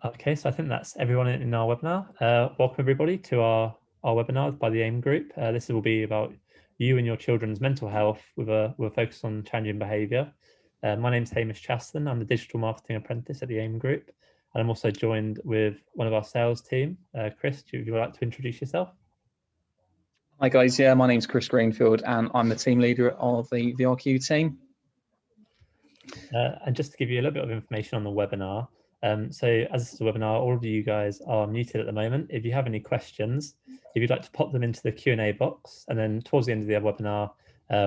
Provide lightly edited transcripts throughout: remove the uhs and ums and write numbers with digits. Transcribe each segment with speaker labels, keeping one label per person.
Speaker 1: Okay, so I think that's everyone in our webinar. Welcome everybody to our webinar by the AIM group. This will be about you and your children's mental health with a focus on challenging behaviour. My name's Hamish Chaston. I'm the digital marketing apprentice at the AIM group. And I'm also joined with one of our sales team. Chris, would you like to introduce yourself?
Speaker 2: Hi guys, yeah, my name's Chris Greenfield and I'm the team leader of the VRQ team.
Speaker 1: And just to give you a little bit of information on the webinar, so as this is a webinar, all of you guys are muted at the moment. If you have any questions, if you'd like to pop them into the Q&A box, and then towards the end of the webinar,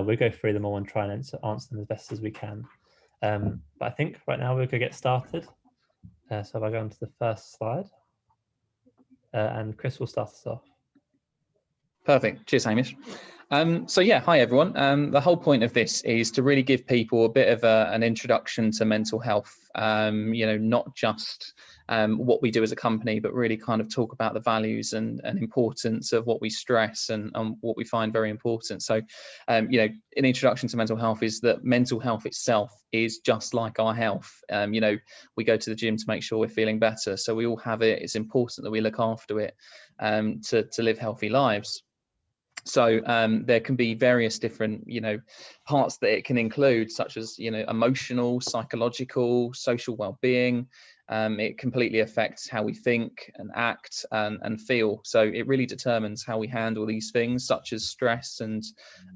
Speaker 1: we'll go through them all and try and answer them as best as we can. But I think right now we're going to get started. So if I go on to the first slide, and Chris will start us off.
Speaker 2: Perfect. Cheers, Hamish. So yeah, hi everyone. The whole point of this is to really give people a bit of an introduction to mental health. Not just what we do as a company, but really kind of talk about the values and importance of what we stress and what we find very important. So, an introduction to mental health is that mental health itself is just like our health. We go to the gym to make sure we're feeling better. So we all have it. It's important that we look after it to live healthy lives. So there can be various different, parts that it can include, such as, emotional, psychological, social well-being. It completely affects how we think and act and feel. So it really determines how we handle these things, such as stress and,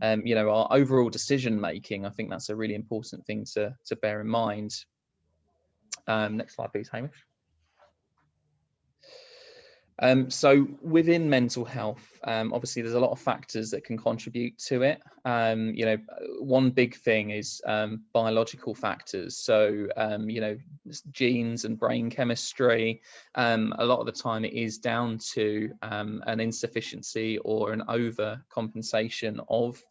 Speaker 2: our overall decision making. I think that's a really important thing to bear in mind. Next slide, please, Hamish. So within mental health, obviously there's a lot of factors that can contribute to it. One big thing is biological factors. So, genes and brain chemistry. A lot of the time it is down to an insufficiency or an overcompensation of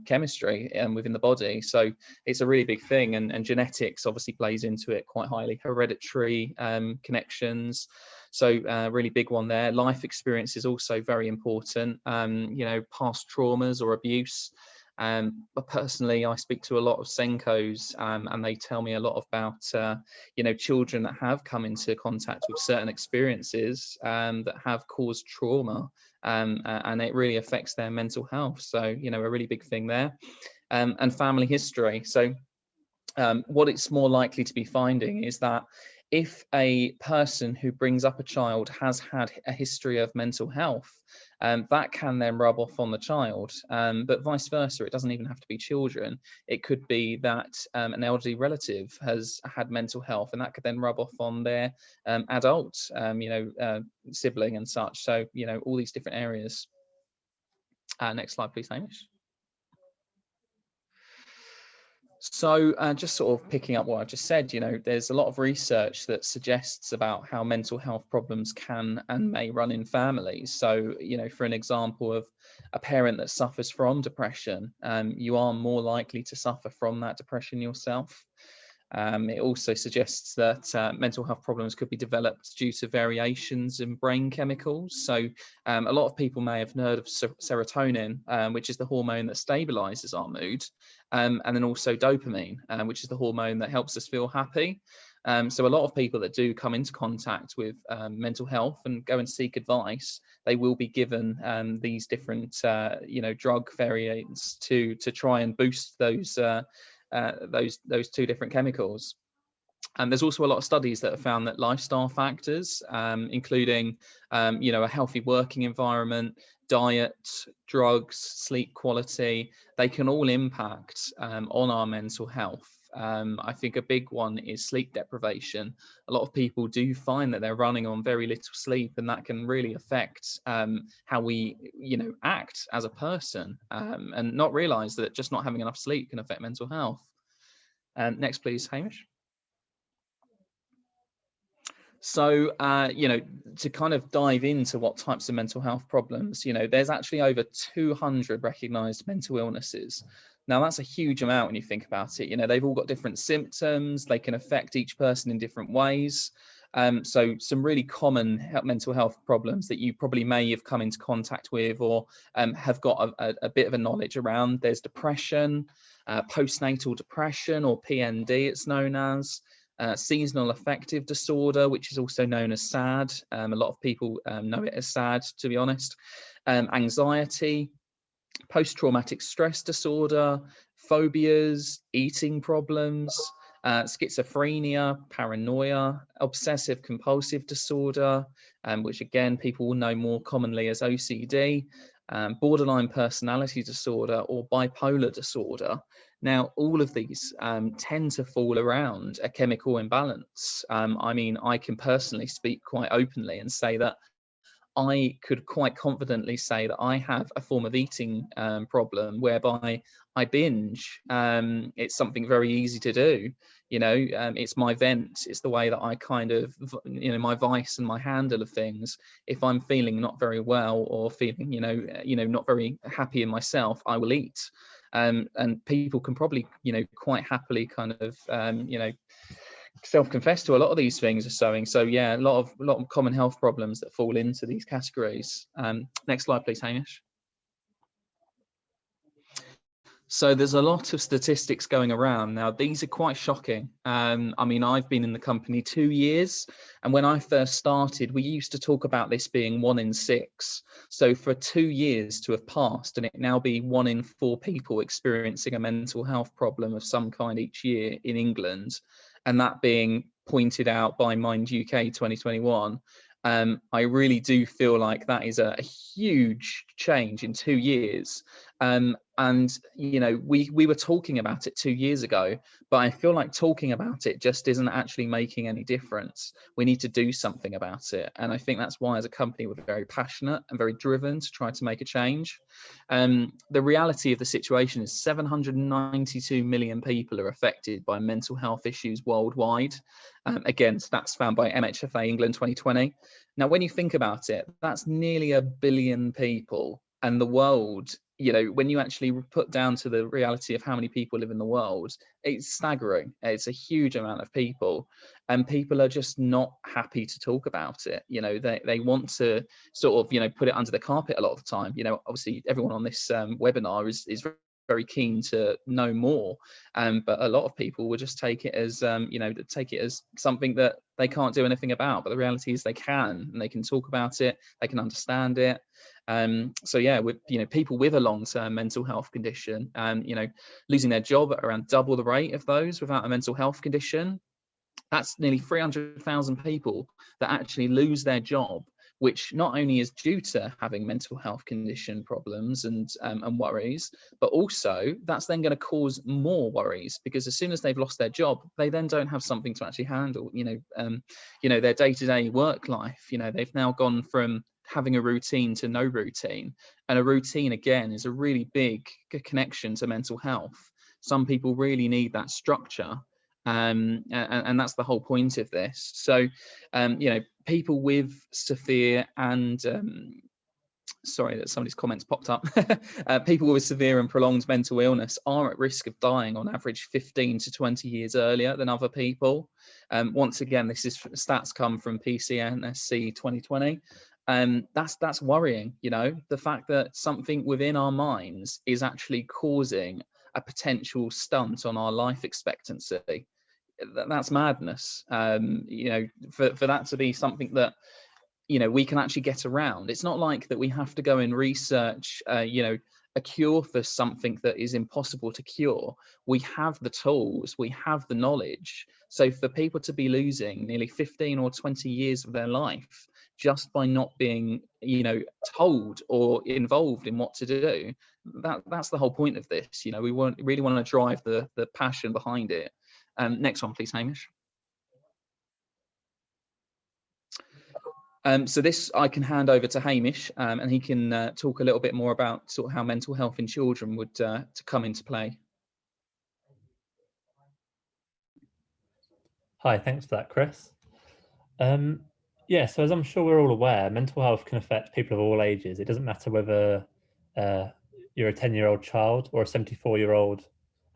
Speaker 2: chemistry within the body. So it's a really big thing, and genetics obviously plays into it quite highly. Hereditary connections. So really big one there. Life experience is also very important. Past traumas or abuse. But personally, I speak to a lot of Senkos and they tell me a lot about, children that have come into contact with certain experiences that have caused trauma and it really affects their mental health. So, a really big thing there. And family history. So what it's more likely to be finding is that if a person who brings up a child has had a history of mental health, that can then rub off on the child, but vice versa. It doesn't even have to be children. It could be that an elderly relative has had mental health, and that could then rub off on their adult, sibling and such. So, all these different areas. Next slide, please, Hamish. So just sort of picking up what I just said, there's a lot of research that suggests about how mental health problems can and may run in families. So, for an example of a parent that suffers from depression, you are more likely to suffer from that depression yourself. It also suggests that mental health problems could be developed due to variations in brain chemicals. So a lot of people may have heard of serotonin, which is the hormone that stabilizes our mood, and then also dopamine, which is the hormone that helps us feel happy. So a lot of people that do come into contact with mental health and go and seek advice, they will be given these different, drug variants to try and boost those two different chemicals. And there's also a lot of studies that have found that lifestyle factors, including, a healthy working environment, diet, drugs, sleep quality, they can all impact on our mental health. I think a big one is sleep deprivation. A lot of people do find that they're running on very little sleep, and that can really affect how we, act as a person, and not realize that just not having enough sleep can affect mental health. Next, please, Hamish. So, to kind of dive into what types of mental health problems, there's actually over 200 recognized mental illnesses. Now, that's a huge amount when you think about it. They've all got different symptoms. They can affect each person in different ways. So some really common mental health problems that you probably may have come into contact with or have got a bit of a knowledge around. There's depression, postnatal depression, or PND it's known as. seasonal affective disorder, which is also known as SAD. A lot of people know it as SAD, to be honest. Anxiety, post-traumatic stress disorder, phobias, eating problems, schizophrenia, paranoia, obsessive compulsive disorder, which again people will know more commonly as OCD, borderline personality disorder, or bipolar disorder. Now, all of these tend to fall around a chemical imbalance. I mean, I can personally speak quite openly and say that I could quite confidently say that I have a form of eating problem whereby I binge. It's something very easy to do. It's my vent. It's the way that I kind of, my vice and my handle of things. If I'm feeling not very well or feeling, not very happy in myself, I will eat. And people can probably, quite happily kind of, self-confess to a lot of these things are sewing. So yeah, a lot of common health problems that fall into these categories. Next slide, please, Hamish. So there's a lot of statistics going around now. These are quite shocking. I mean, I've been in the company 2 years, and when I first started, we used to talk about this being 1 in 6. So for 2 years to have passed, and it now be 1 in 4 people experiencing a mental health problem of some kind each year in England, and that being pointed out by Mind UK 2021. I really do feel like that is a huge change in 2 years. And we were talking about it 2 years ago, but I feel like talking about it just isn't actually making any difference. We need to do something about it, and I think that's why as a company we're very passionate and very driven to try to make a change. The reality of the situation is 792 million people are affected by mental health issues worldwide. Again, stats found by MHFA England 2020. Now, when you think about it, that's nearly 1 billion people, and the world, when you actually put down to the reality of how many people live in the world, it's staggering. It's a huge amount of people, and people are just not happy to talk about it. They want to sort of, put it under the carpet a lot of the time. Obviously everyone on this webinar is very keen to know more, but a lot of people will just take it as take it as something that they can't do anything about. But the reality is they can, and they can talk about it, they can understand it. So yeah, with people with a long-term mental health condition, losing their job at around double the rate of those without a mental health condition. That's nearly 300,000 people that actually lose their job, which not only is due to having mental health condition problems and worries, but also that's then going to cause more worries, because as soon as they've lost their job, they then don't have something to actually handle, their day-to-day work life. They've now gone from having a routine to no routine, and a routine again is a really big connection to mental health. Some people really need that structure. And that's the whole point of this. So, people with severe and sorry that somebody's comments popped up. People with severe and prolonged mental illness are at risk of dying on average 15 to 20 years earlier than other people. Once again, this is stats come from PCNSC 2020. That's worrying. The fact that something within our minds is actually causing a potential stunt on our life expectancy. That's madness. For that to be something that we can actually get around. It's not like that we have to go and research a cure for something that is impossible to cure. We have the tools, we have the knowledge. So for people to be losing nearly 15 or 20 years of their life just by not being told or involved in what to do, that's the whole point of this. We really want to drive the passion behind it. Next one, please, Hamish. So this I can hand over to Hamish, and he can talk a little bit more about sort of how mental health in children would to come into play.
Speaker 1: Hi, thanks for that, Chris. Yeah, so as I'm sure we're all aware, mental health can affect people of all ages. It doesn't matter whether you're a 10-year-old child or a 74-year-old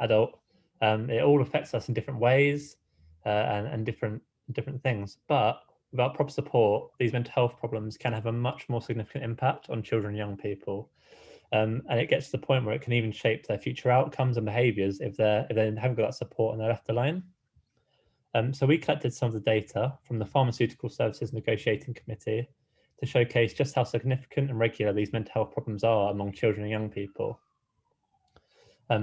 Speaker 1: adult. It all affects us in different ways and different things. But without proper support, these mental health problems can have a much more significant impact on children and young people. And it gets to the point where it can even shape their future outcomes and behaviours if they haven't got that support and they're left alone. So we collected some of the data from the Pharmaceutical Services Negotiating Committee to showcase just how significant and regular these mental health problems are among children and young people.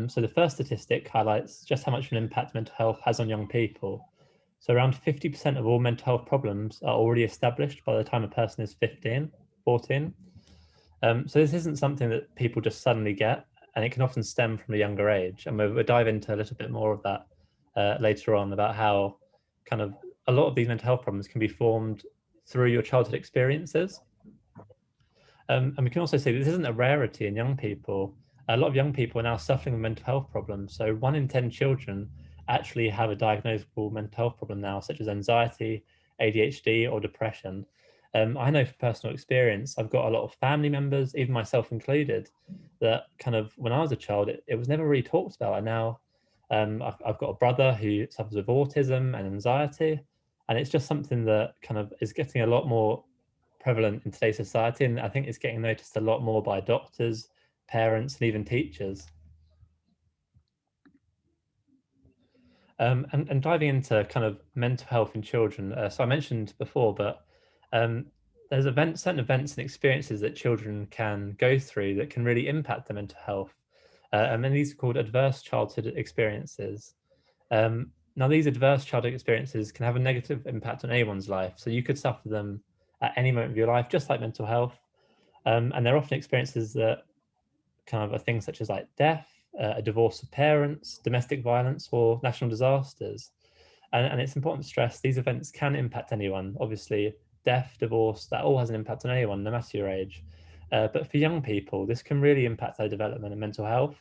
Speaker 1: So the first statistic highlights just how much of an impact mental health has on young people. So around 50% of all mental health problems are already established by the time a person is 15, 14. So this isn't something that people just suddenly get, and it can often stem from a younger age. And we'll dive into a little bit more of that later on, about how kind of a lot of these mental health problems can be formed through your childhood experiences. And we can also say this isn't a rarity in young people. A lot of young people are now suffering with mental health problems. So 1 in 10 children actually have a diagnosable mental health problem now, such as anxiety, ADHD, or depression. I know from personal experience, I've got a lot of family members, even myself included, that kind of when I was a child, it was never really talked about. And now I've got a brother who suffers with autism and anxiety. And it's just something that kind of is getting a lot more prevalent in today's society. And I think it's getting noticed a lot more by doctors, parents, and even teachers. And diving into kind of mental health in children. So I mentioned before, but there's certain events and experiences that children can go through that can really impact their mental health. And then these are called adverse childhood experiences. Now, these adverse childhood experiences can have a negative impact on anyone's life. So you could suffer them at any moment of your life, just like mental health. And they're often experiences that kind of are things such as like death, a divorce of parents, domestic violence, or national disasters. And it's important to stress these events can impact anyone. Obviously, death, divorce, that all has an impact on anyone, no matter your age. But for young people, this can really impact their development and mental health,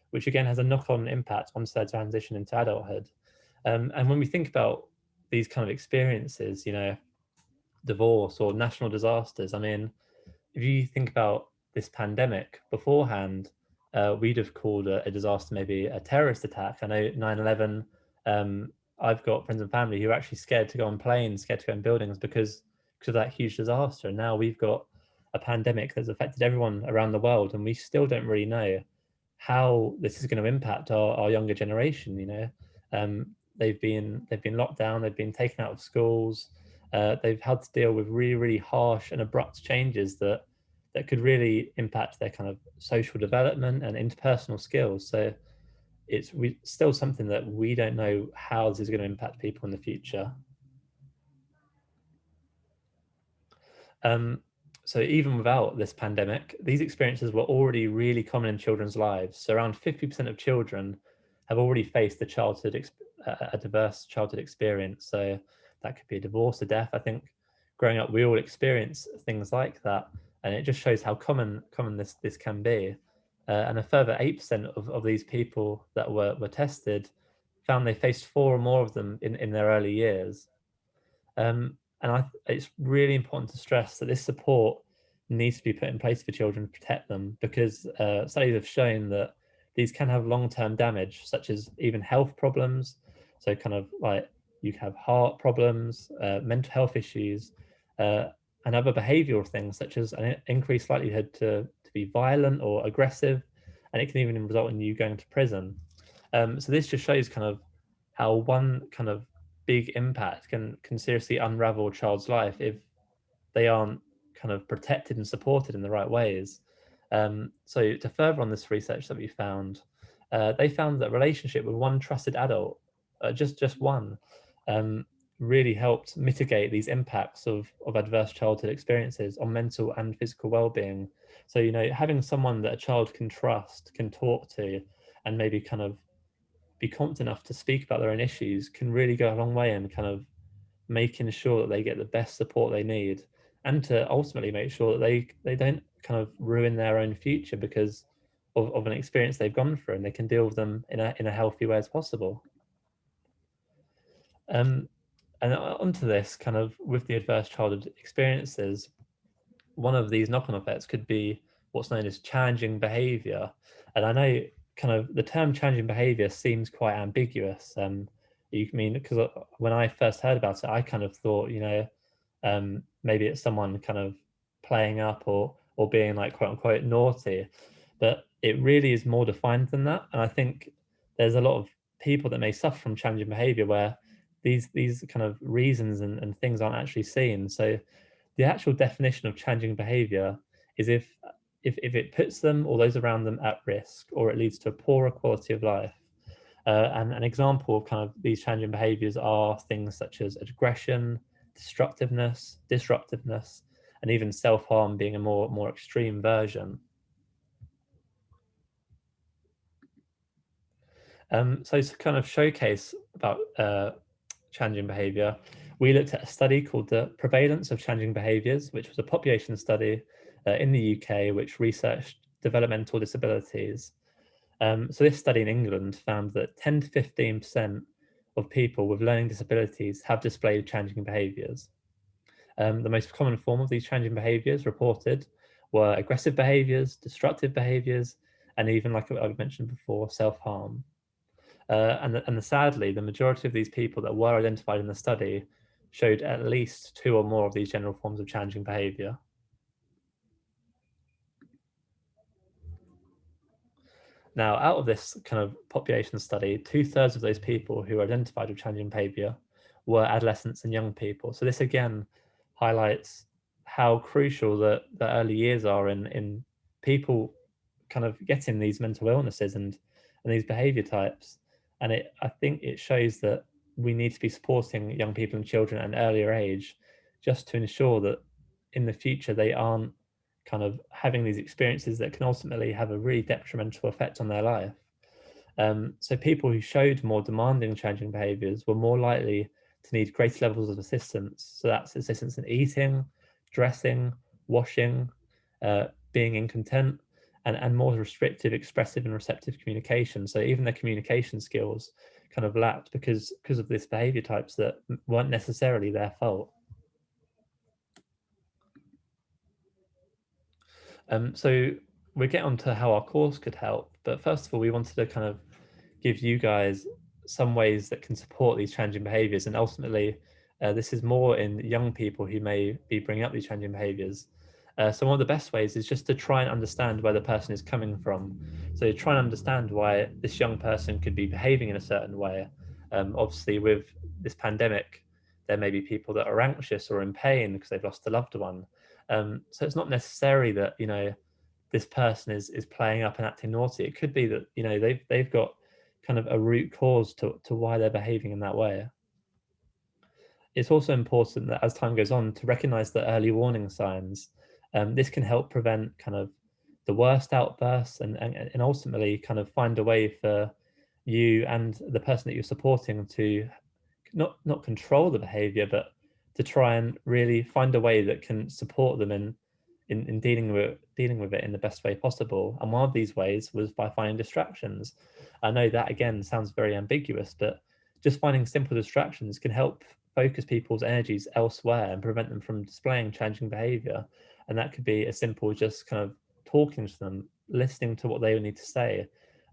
Speaker 1: which again has a knock-on impact once their transition into adulthood. And when we think about these kind of experiences, divorce or national disasters, I mean, if you think about this pandemic beforehand, we'd have called a disaster maybe a terrorist attack. I know 9/11. I've got friends and family who are actually scared to go on planes, scared to go in buildings because of that huge disaster. And now we've got a pandemic that's affected everyone around the world, and we still don't really know how this is going to impact our younger generation. They've been locked down, they've been taken out of schools, they've had to deal with really, really harsh and abrupt changes that could really impact their kind of social development and interpersonal skills. So it's still something that we don't know how this is going to impact people in the future. So even without this pandemic, these experiences were already really common in children's lives. So around 50% of children have already faced a diverse childhood experience. So that could be a divorce, a death. I think growing up, we all experience things like that, and it just shows how common this can be. And a further 8% of these people that were tested found they faced 4 or more of them in their early years. And it's really important to stress that this support needs to be put in place for children to protect them, because studies have shown that these can have long-term damage, such as even health problems. So kind of like you have heart problems, mental health issues, and other behavioral things, such as an increased likelihood to be violent or aggressive, and it can even result in you going to prison. So this just shows kind of how one kind of big impact can seriously unravel a child's life if they aren't kind of protected and supported in the right ways. So to further on this research that we found, they found that relationship with one trusted adult, just one, really helped mitigate these impacts of adverse childhood experiences on mental and physical well-being. So, having someone that a child can trust, can talk to, and maybe kind of be confident enough to speak about their own issues can really go a long way in kind of making sure that they get the best support they need, and to ultimately make sure that they don't kind of ruin their own future because of an experience they've gone through, and they can deal with them in a healthy way as possible. And onto this, kind of with the adverse childhood experiences, one of these knock-on effects could be what's known as challenging behavior. And I know kind of the term challenging behavior seems quite ambiguous. You mean, because when I first heard about it, I kind of thought, maybe it's someone kind of playing up or being like quote unquote naughty, but it really is more defined than that. And I think there's a lot of people that may suffer from challenging behavior where these kind of reasons and things aren't actually seen. So the actual definition of changing behavior is if it puts them or those around them at risk, or it leads to a poorer quality of life. And an example of kind of these changing behaviors are things such as aggression, destructiveness, disruptiveness, and even self-harm being a more extreme version. So to kind of showcase about changing behavior, we looked at a study called the Prevalence of Changing Behaviors, which was a population study in the UK, which researched developmental disabilities. So this study in England found that 10 to 15% of people with learning disabilities have displayed changing behaviors. The most common form of these changing behaviors reported were aggressive behaviors, destructive behaviors, and even, like I've mentioned before, self-harm. And sadly, the majority of these people that were identified in the study showed at least 2 or more of these general forms of challenging behavior. Now, out of this kind of population study, 2/3 of those people who were identified with challenging behavior were adolescents and young people. So this again highlights how crucial the early years are in people kind of getting these mental illnesses and these behavior types. And I think it shows that we need to be supporting young people and children at an earlier age, just to ensure that in the future they aren't kind of having these experiences that can ultimately have a really detrimental effect on their life. So people who showed more demanding changing behaviors were more likely to need greater levels of assistance. So that's assistance in eating, dressing, washing, being in content, and more restrictive, expressive, and receptive communication. So even their communication skills kind of lacked because of this behavior types that weren't necessarily their fault. So we'll get on to how our course could help, but first of all, we wanted to kind of give you guys some ways that can support these changing behaviors, and ultimately, this is more in young people who may be bringing up these changing behaviors. So one of the best ways is just to try and understand where the person is coming from. So try and understand why this young person could be behaving in a certain way. Obviously, with this pandemic, there may be people that are anxious or in pain because they've lost a loved one. So it's not necessarily that this person is playing up and acting naughty. It could be that they've got kind of a root cause to why they're behaving in that way. It's also important that as time goes on to recognize the early warning signs. This can help prevent kind of the worst outbursts and ultimately kind of find a way for you and the person that you're supporting to not control the behavior, but to try and really find a way that can support them in dealing with it in the best way possible. And one of these ways was by finding distractions. I know that again sounds very ambiguous, but just finding simple distractions can help focus people's energies elsewhere and prevent them from displaying changing behavior. And that could be as simple as just kind of talking to them, listening to what they need to say,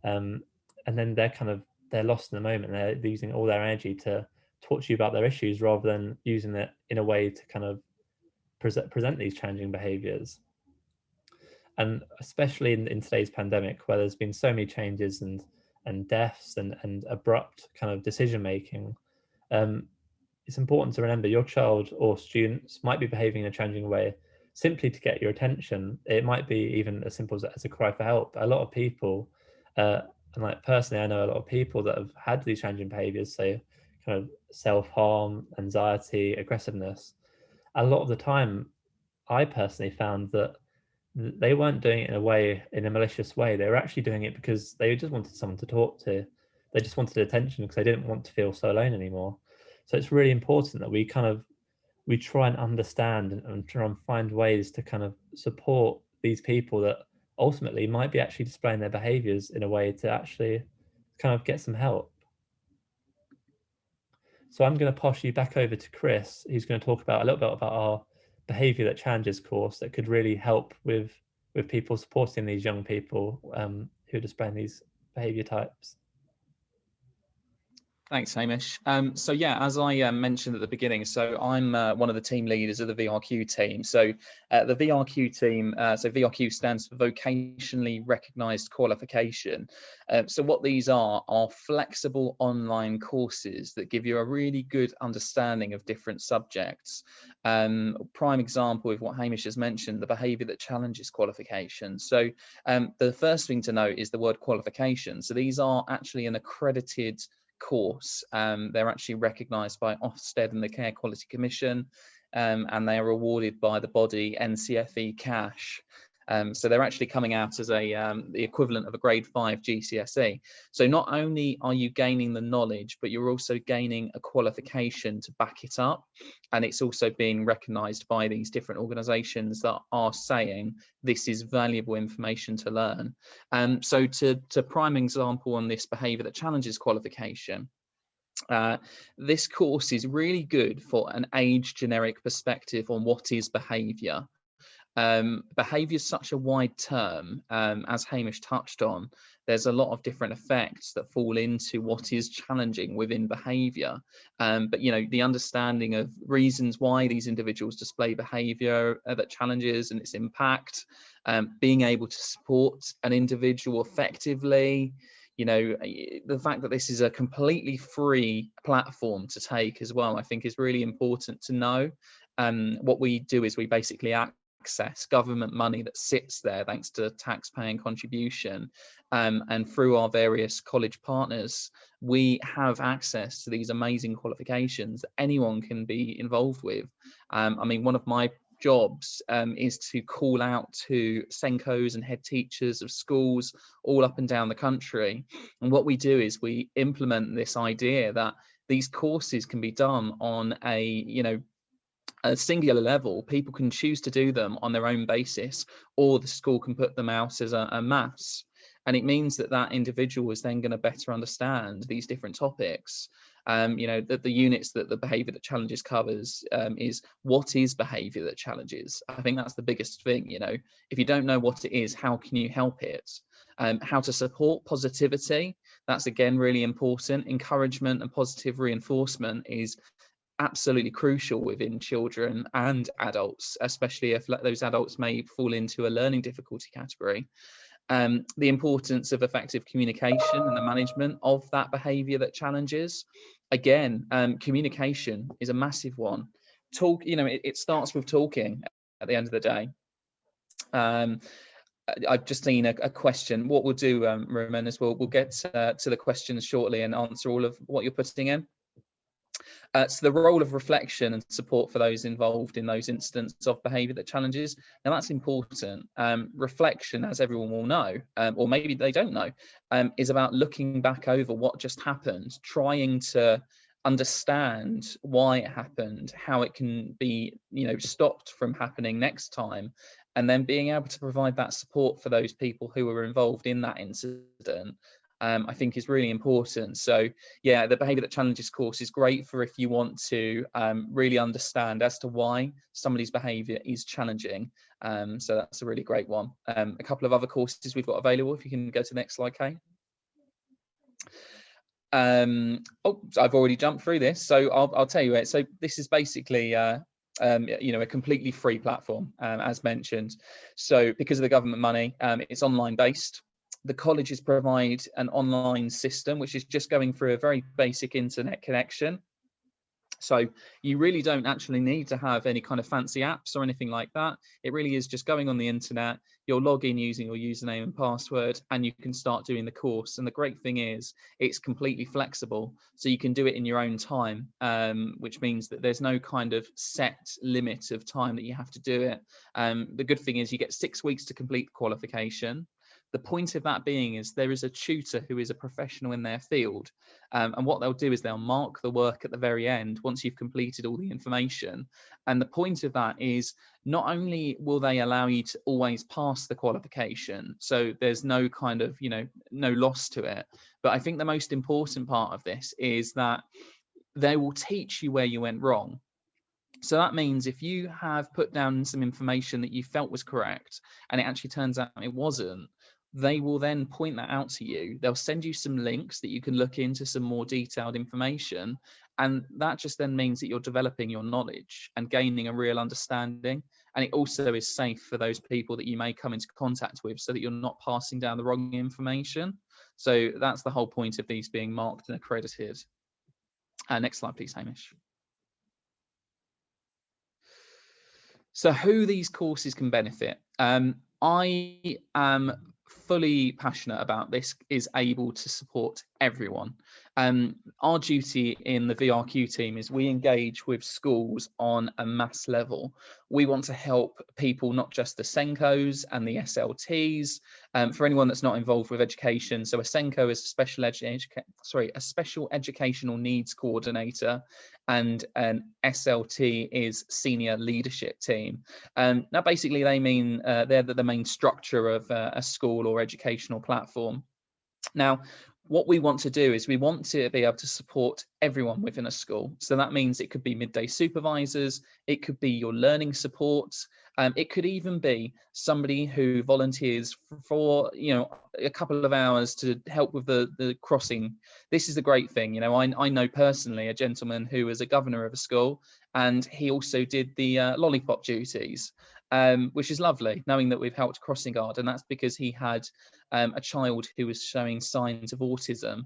Speaker 1: and then they're lost in the moment. They're using all their energy to talk to you about their issues rather than using it in a way to kind of present these changing behaviors. And especially in today's pandemic, where there's been so many changes and deaths and abrupt kind of decision making, it's important to remember your child or students might be behaving in a changing way simply to get your attention. It might be even as simple as a cry for help. A lot of people, and like personally, I know a lot of people that have had these changing behaviors, so kind of self-harm, anxiety, aggressiveness. A lot of the time, I personally found that they weren't doing it in a malicious way. They were actually doing it because they just wanted someone to talk to. They just wanted attention because they didn't want to feel so alone anymore. So it's really important that we try and understand and try and find ways to kind of support these people that ultimately might be actually displaying their behaviors in a way to actually kind of get some help. So I'm going to pass you back over to Chris, who's going to talk about a little bit about our behavior that challenges course that could really help with people supporting these young people who are displaying these behavior types.
Speaker 2: Thanks, Hamish. So yeah, as I mentioned at the beginning, so I'm one of the team leaders of the VRQ team. So the VRQ team, so VRQ stands for Vocationally Recognised Qualification. So what these are flexible online courses that give you a really good understanding of different subjects. Prime example of what Hamish has mentioned, the Behaviour that Challenges qualification. So the first thing to note is the word qualification. So these are actually an accredited course. They're actually recognised by Ofsted and the Care Quality Commission, and they are awarded by the body NCFE Cash. So they're actually coming out as the equivalent of a grade 5 GCSE. So not only are you gaining the knowledge, but you're also gaining a qualification to back it up. And it's also being recognised by these different organisations that are saying this is valuable information to learn. So to prime example on this Behaviour that Challenges qualification, this course is really good for an age generic perspective on what is behaviour. Behaviour is such a wide term, as Hamish touched on. There's a lot of different effects that fall into what is challenging within behaviour. But you know, the understanding of reasons why these individuals display behaviour that challenges and its impact, being able to support an individual effectively. You know, the fact that this is a completely free platform to take as well, I think is really important to know. What we do is we basically access government money that sits there thanks to tax-paying contribution, and through our various college partners we have access to these amazing qualifications that anyone can be involved with. I mean, one of my jobs is to call out to Senkos and head teachers of schools all up and down the country, and what we do is we implement this idea that these courses can be done on a singular level. People can choose to do them on their own basis, or the school can put them out as a mass. And it means that that individual is then going to better understand these different topics. You know, that the units that the Behaviour that Challenges covers is what is behaviour that challenges. I think that's the biggest thing. You know, if you don't know what it is, how can you help it? How to support positivity, that's again really important. Encouragement and positive reinforcement is absolutely crucial within children and adults, especially if those adults may fall into a learning difficulty category. The importance of effective communication and the management of that behaviour that challenges. Again, communication is a massive one. You know, it starts with talking at the end of the day. I've just seen a question. What we'll do, Roman, is we'll get to the questions shortly and answer all of what you're putting in. So the role of reflection and support for those involved in those instances of behaviour that challenges. Now that's important. Reflection, as everyone will know, or maybe they don't know, is about looking back over what just happened, trying to understand why it happened, how it can be, you know, stopped from happening next time, and then being able to provide that support for those people who were involved in that incident. I think is really important. So yeah, the Behaviour that Challenges course is great for if you want to really understand as to why somebody's behaviour is challenging. So that's a really great one. A couple of other courses we've got available, if you can go to the next slide, Kay. Oh, I've already jumped through this, so I'll tell you it. So this is basically you know, a completely free platform, as mentioned. So because of the government money, it's online based. The colleges provide an online system, which is just going through a very basic internet connection. So you really don't actually need to have any kind of fancy apps or anything like that. It really is just going on the internet. You'll log in using your username and password, and you can start doing the course. And the great thing is it's completely flexible. So you can do it in your own time, which means that there's no kind of set limit of time that you have to do it. The good thing is you get 6 weeks to complete the qualification. The point of that being is there is a tutor who is a professional in their field. And what they'll do is they'll mark the work at the very end once you've completed all the information. And the point of that is not only will they allow you to always pass the qualification, so there's no kind of, you know, no loss to it. But I think the most important part of this is that they will teach you where you went wrong. So that means if you have put down some information that you felt was correct and it actually turns out it wasn't, they will then point that out to you. They'll send you some links that you can look into some more detailed information. And that just then means that you're developing your knowledge and gaining a real understanding. And it also is safe for those people that you may come into contact with, so that you're not passing down the wrong information. So that's the whole point of these being marked and accredited. Next slide, please, Hamish. So who these courses can benefit. I am fully passionate about this, is able to support everyone. Our duty in the VRQ team is we engage with schools on a mass level. We want to help people, not just the SENCOs and the SLTs. For anyone that's not involved with education, so a SENCO is a special educational needs coordinator, and an SLT is senior leadership team. Now, basically, they mean they're the main structure of a school or educational platform. Now, what we want to do is we want to be able to support everyone within a school. So that means it could be midday supervisors, it could be your learning support, it could even be somebody who volunteers for a couple of hours to help with the crossing. This is the great thing. I know personally a gentleman who was a governor of a school, and he also did the lollipop duties, which is lovely, knowing that we've helped crossing guard. And that's because he had a child who was showing signs of autism.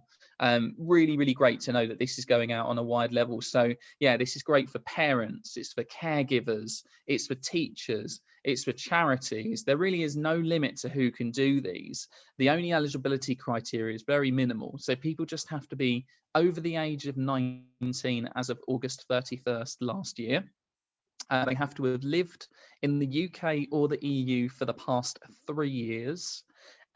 Speaker 2: Really, really great to know that this is going out on a wide level. So yeah, this is great for parents, it's for caregivers, it's for teachers, it's for charities. There really is no limit to who can do these. The only eligibility criteria is very minimal. So people just have to be over the age of 19 as of August 31st last year. They have to have lived in the UK or the EU for the past 3 years,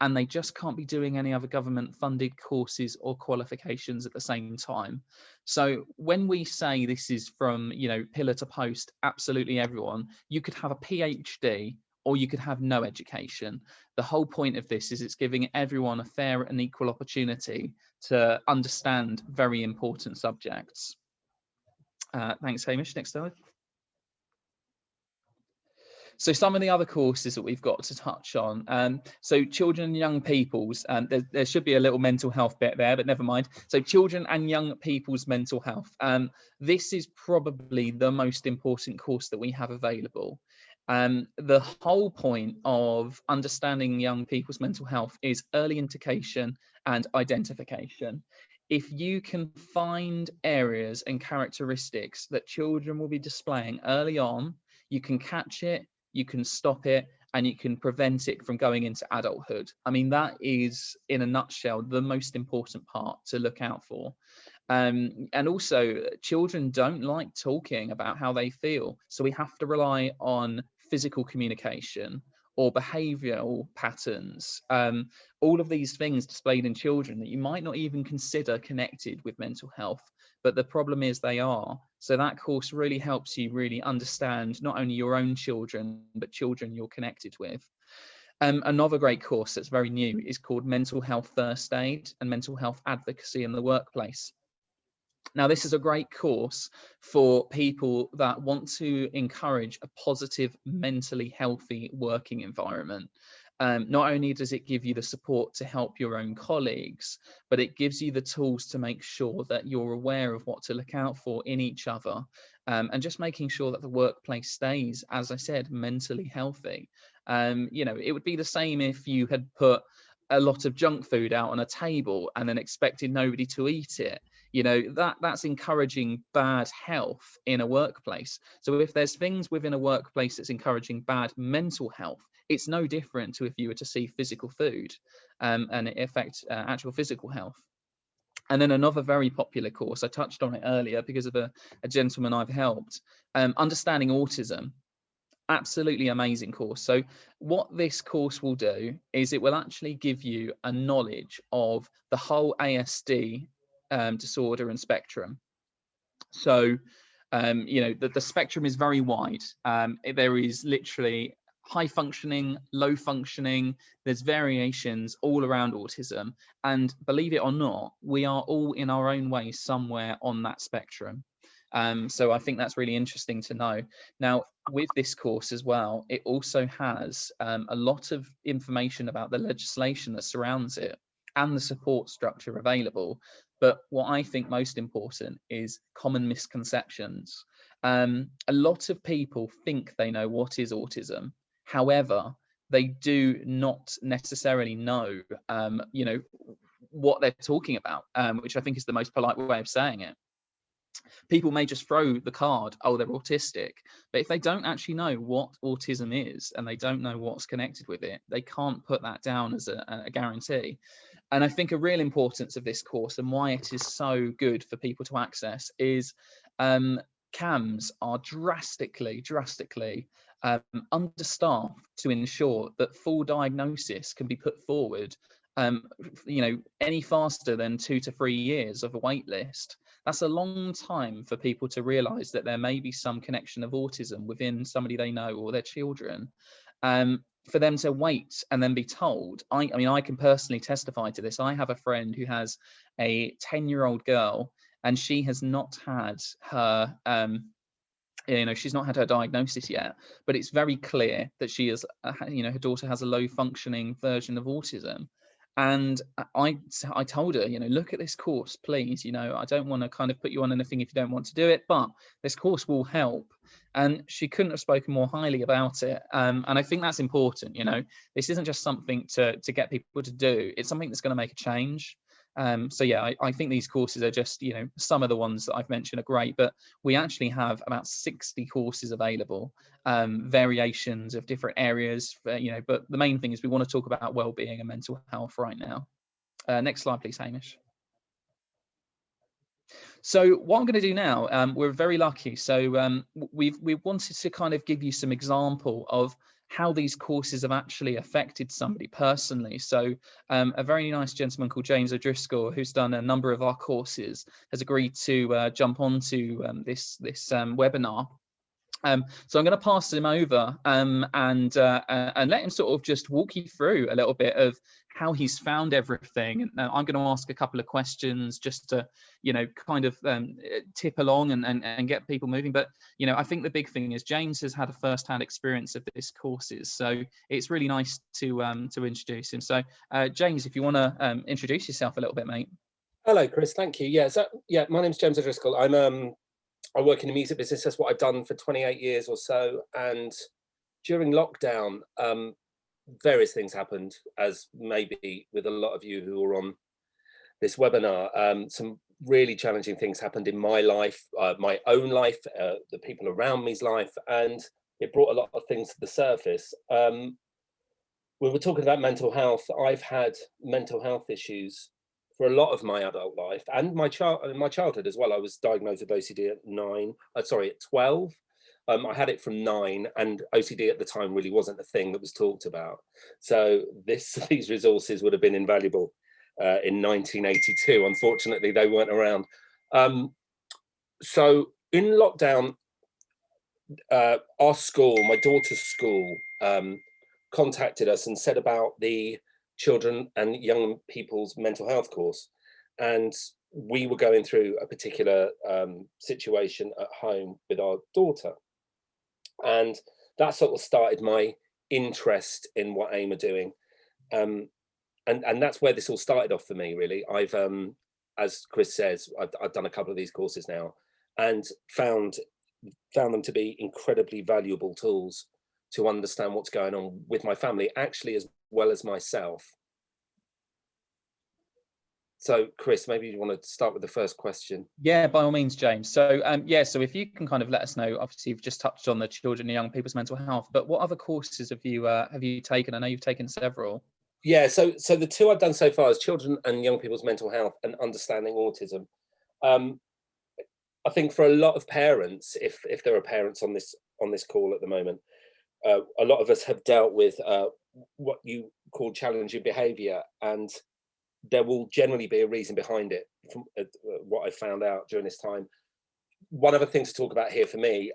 Speaker 2: and they just can't be doing any other government funded courses or qualifications at the same time. So when we say this is from, pillar to post, absolutely everyone, you could have a PhD or you could have no education. The whole point of this is it's giving everyone a fair and equal opportunity to understand very important subjects. Thanks, Hamish. Next slide. So some of the other courses that we've got to touch on. So children and young people's, there should be a little mental health bit there, but never mind. So children and young people's mental health. This is probably the most important course that we have available. The whole point of understanding young people's mental health is early indication and identification. If you can find areas and characteristics that children will be displaying early on, you can catch it, you can stop it, and you can prevent it from going into adulthood. I mean, that is, in a nutshell, the most important part to look out for. And also, children don't like talking about how they feel. So we have to rely on physical communication or behavioural patterns. All of these things displayed in children that you might not even consider connected with mental health, but the problem is they are. So that course really helps you really understand not only your own children, but children you're connected with. Another great course that's very new is called Mental Health First Aid and Mental Health Advocacy in the Workplace. Now, this is a great course for people that want to encourage a positive, mentally healthy working environment. Not only does it give you the support to help your own colleagues, but it gives you the tools to make sure that you're aware of what to look out for in each other, and just making sure that the workplace stays, as I said, mentally healthy. It would be the same if you had put a lot of junk food out on a table and then expected nobody to eat it. That's encouraging bad health in a workplace. So if there's things within a workplace that's encouraging bad mental health, it's no different to if you were to see physical food and it affects actual physical health. And then another very popular course, I touched on it earlier because of a gentleman I've helped, Understanding Autism. Absolutely amazing course. So what this course will do is it will actually give you a knowledge of the whole ASD disorder and spectrum. So the spectrum is very wide. There is literally high functioning, low functioning. There's variations all around autism, and believe it or not, we are all in our own way somewhere on that spectrum. So I think that's really interesting to know. Now, with this course as well, it also has a lot of information about the legislation that surrounds it and the support structure available. But what I think most important is common misconceptions. A lot of people think they know what is autism. However, they do not necessarily know, what they're talking about, which I think is the most polite way of saying it. People may just throw the card, oh, they're autistic. But if they don't actually know what autism is and they don't know what's connected with it, they can't put that down as a guarantee. And I think a real importance of this course and why it is so good for people to access is CAMs are drastically understaffed to ensure that full diagnosis can be put forward, any faster than 2 to 3 years of a wait list. That's a long time for people to realize that there may be some connection of autism within somebody they know or their children. For them to wait and then be told, I mean, I can personally testify to this. I have a friend who has a 10-year-old girl, and she has not had her, she's not had her diagnosis yet, but it's very clear that she is, her daughter has a low functioning version of autism. And I told her, look at this course, please. I don't want to kind of put you on anything if you don't want to do it, but this course will help. And she couldn't have spoken more highly about it. And I think that's important. This isn't just something to get people to do. It's something that's going to make a change. So yeah, I think these courses are just, some of the ones that I've mentioned are great, but we actually have about 60 courses available, variations of different areas, but the main thing is we want to talk about well-being and mental health right now. Next slide, please, Hamish. So what I'm going to do now, we're very lucky. So we've wanted to kind of give you some example of how these courses have actually affected somebody personally. So a very nice gentleman called James Edriskal, who's done a number of our courses, has agreed to jump onto this webinar. So I'm going to pass him over and let him sort of just walk you through a little bit of how he's found everything. And I'm going to ask a couple of questions just to, kind of tip along and get people moving. But, I think the big thing is James has had a first-hand experience of this courses. So it's really nice to introduce him. So James, if you want to introduce yourself a little bit, mate.
Speaker 3: Hello, Chris. Thank you. Yeah, my name's James Edriskal. I work in the music business. That's what I've done for 28 years or so. And during lockdown, various things happened, as maybe with a lot of you who are on this webinar. Some really challenging things happened in my life, my own life, the people around me's life, and it brought a lot of things to the surface. When we're talking about mental health, I've had mental health issues for a lot of my adult life and my childhood as well. I was diagnosed with OCD at 12. I had it from 9, and OCD at the time really wasn't a thing that was talked about. So these resources would have been invaluable in 1982. Unfortunately, they weren't around. So in lockdown, our school, my daughter's school, contacted us and said about the children and young people's mental health course. And we were going through a particular situation at home with our daughter. And that sort of started my interest in what AIM are doing. And that's where this all started off for me, really. I've, as Chris says, I've done a couple of these courses now and found them to be incredibly valuable tools to understand what's going on with my family, actually, as well as myself. So, Chris, maybe you want to start with the first question.
Speaker 2: Yeah, by all means, James. So, so if you can kind of let us know, obviously you've just touched on the children and young people's mental health, but what other courses have you taken? I know you've taken several.
Speaker 3: Yeah, so the two I've done so far is children and young people's mental health and understanding autism. I think for a lot of parents, if there are parents on this call at the moment, a lot of us have dealt with what you call challenging behaviour, and there will generally be a reason behind it, from what I found out during this time. One other thing to talk about here for me,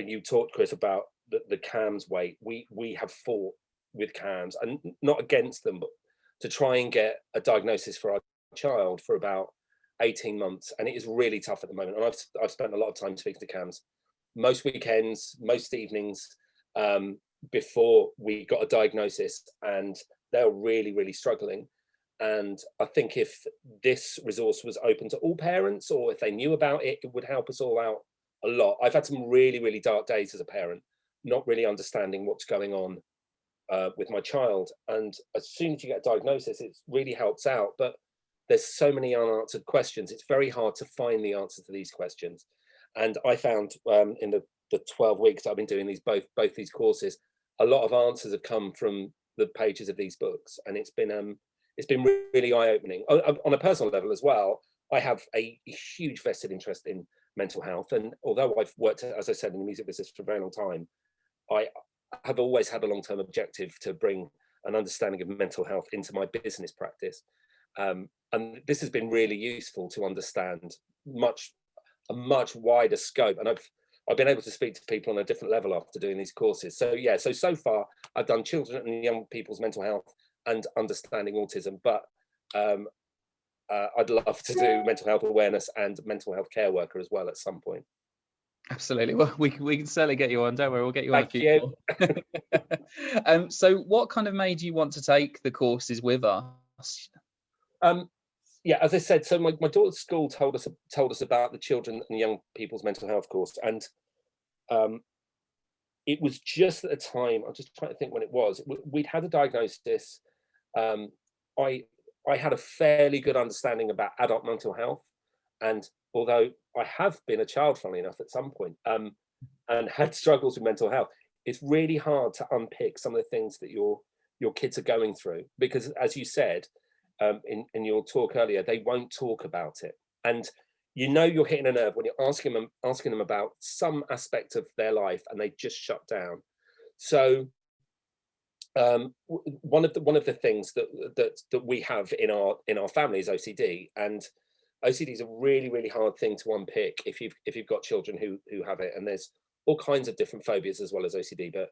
Speaker 3: you talked, Chris, about the CAMS weight. We have fought with CAMS, and not against them, but to try and get a diagnosis for our child for about 18 months, and it is really tough at the moment. And I've spent a lot of time speaking to CAMs, most weekends, most evenings, before we got a diagnosis, and they're really, really struggling. And I think if this resource was open to all parents, or if they knew about it, it would help us all out a lot. I've had some really, really dark days as a parent, not really understanding what's going on with my child. And as soon as you get a diagnosis, it really helps out. But there's so many unanswered questions. It's very hard to find the answers to these questions. And I found in the 12 weeks I've been doing both these courses, a lot of answers have come from the pages of these books, and it's been really eye-opening. On a personal level as well, I have a huge vested interest in mental health, and although I've worked, as I said, in the music business for a very long time, I have always had a long-term objective to bring an understanding of mental health into my business practice, and this has been really useful to understand a much wider scope. And I've been able to speak to people on a different level after doing these courses. So yeah, so far I've done children and young people's mental health and understanding autism, but I'd love to do mental health awareness and mental health care worker as well at some point.
Speaker 2: Absolutely. Well, we can certainly get you on. Don't worry, we'll get you on a
Speaker 3: Thank
Speaker 2: few
Speaker 3: you.
Speaker 2: more. So what kind of made you want to take the courses with us?
Speaker 3: Yeah, as I said, so my daughter's school told us about the children and young people's mental health course, and it was just at the time, I'm just trying to think when it was, we'd had a diagnosis. I had a fairly good understanding about adult mental health, and although I have been a child, funnily enough, at some point, and had struggles with mental health, it's really hard to unpick some of the things that your kids are going through, because as you said in your talk earlier, they won't talk about it, and you're hitting a nerve when you're asking them about some aspect of their life, and they just shut down. So one of the things that we have in our family is OCD, and OCD is a really, really hard thing to unpick if you've got children who have it, and there's all kinds of different phobias as well as OCD, but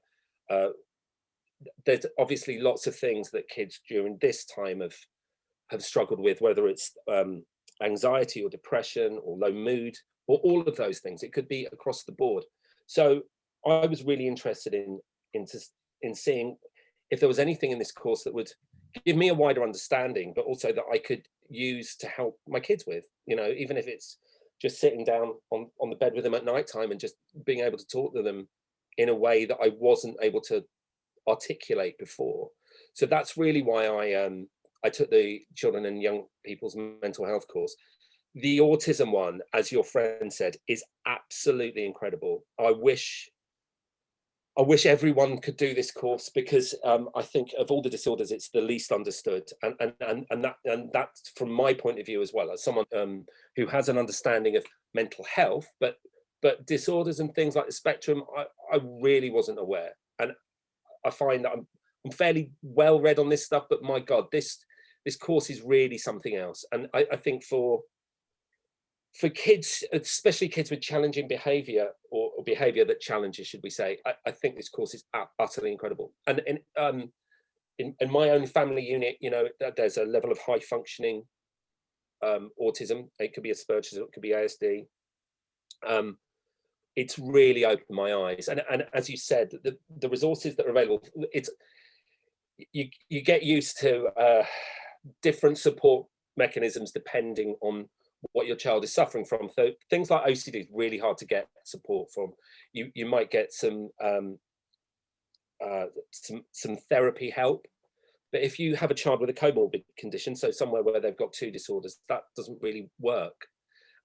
Speaker 3: there's obviously lots of things that kids during this time have struggled with, whether it's anxiety or depression or low mood or all of those things. It could be across the board. So I was really interested in seeing if there was anything in this course that would give me a wider understanding, but also that I could use to help my kids with, even if it's just sitting down on the bed with them at night time and just being able to talk to them in a way that I wasn't able to articulate before. So that's really why I took the children and young people's mental health course. The autism one, as your friend said, is absolutely incredible. I wish everyone could do this course, because I think of all the disorders, it's the least understood, and that's from my point of view as well, as someone who has an understanding of mental health, but disorders and things like the spectrum, I really wasn't aware, and I find that I'm fairly well read on this stuff, but my God, this course is really something else, and I think for kids, especially kids with challenging behaviour or behaviour that challenges, should we say, I think this course is utterly incredible. And in my own family unit, there's a level of high functioning autism. It could be Asperger's, it could be ASD. It's really opened my eyes. And as you said, the resources that are available, you get used to different support mechanisms depending on what your child is suffering from. So things like OCD is really hard to get support from. You might get some therapy help, but if you have a child with a comorbid condition, so somewhere where they've got two disorders, that doesn't really work.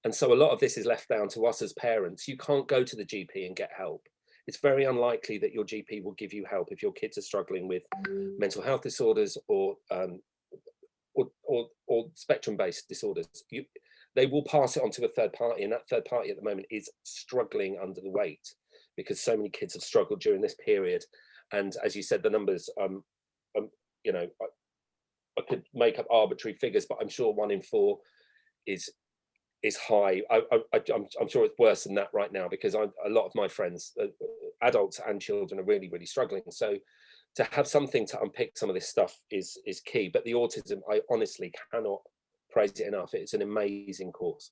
Speaker 3: And so a lot of this is left down to us as parents. You can't go to the GP and get help. It's very unlikely that your GP will give you help if your kids are struggling with mental health disorders or spectrum-based disorders. They will pass it on to a third party, and that third party at the moment is struggling under the weight because so many kids have struggled during this period. And as you said, the numbers, I could make up arbitrary figures, but I'm sure 1 in 4 is high. I'm sure it's worse than that right now, because a lot of my friends, adults and children, are really, really struggling. So to have something to unpick some of this stuff is key. But the autism, I honestly cannot praise it enough. It's an amazing course.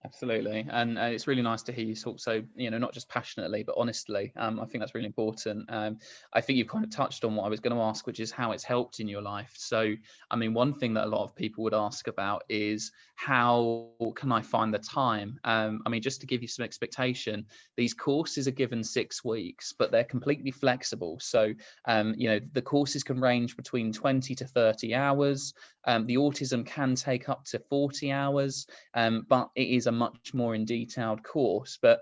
Speaker 2: Absolutely, and it's really nice to hear you talk so, not just passionately but honestly. I think that's really important. I think you've kind of touched on what I was going to ask, which is how it's helped in your life. So, I mean, one thing that a lot of people would ask about is, how can I find the time? I mean, just to give you some expectation, these courses are given 6 weeks, but they're completely flexible. So, the courses can range between 20 to 30 hours. The autism can take up to 40 hours, but it is a much more in detailed course. But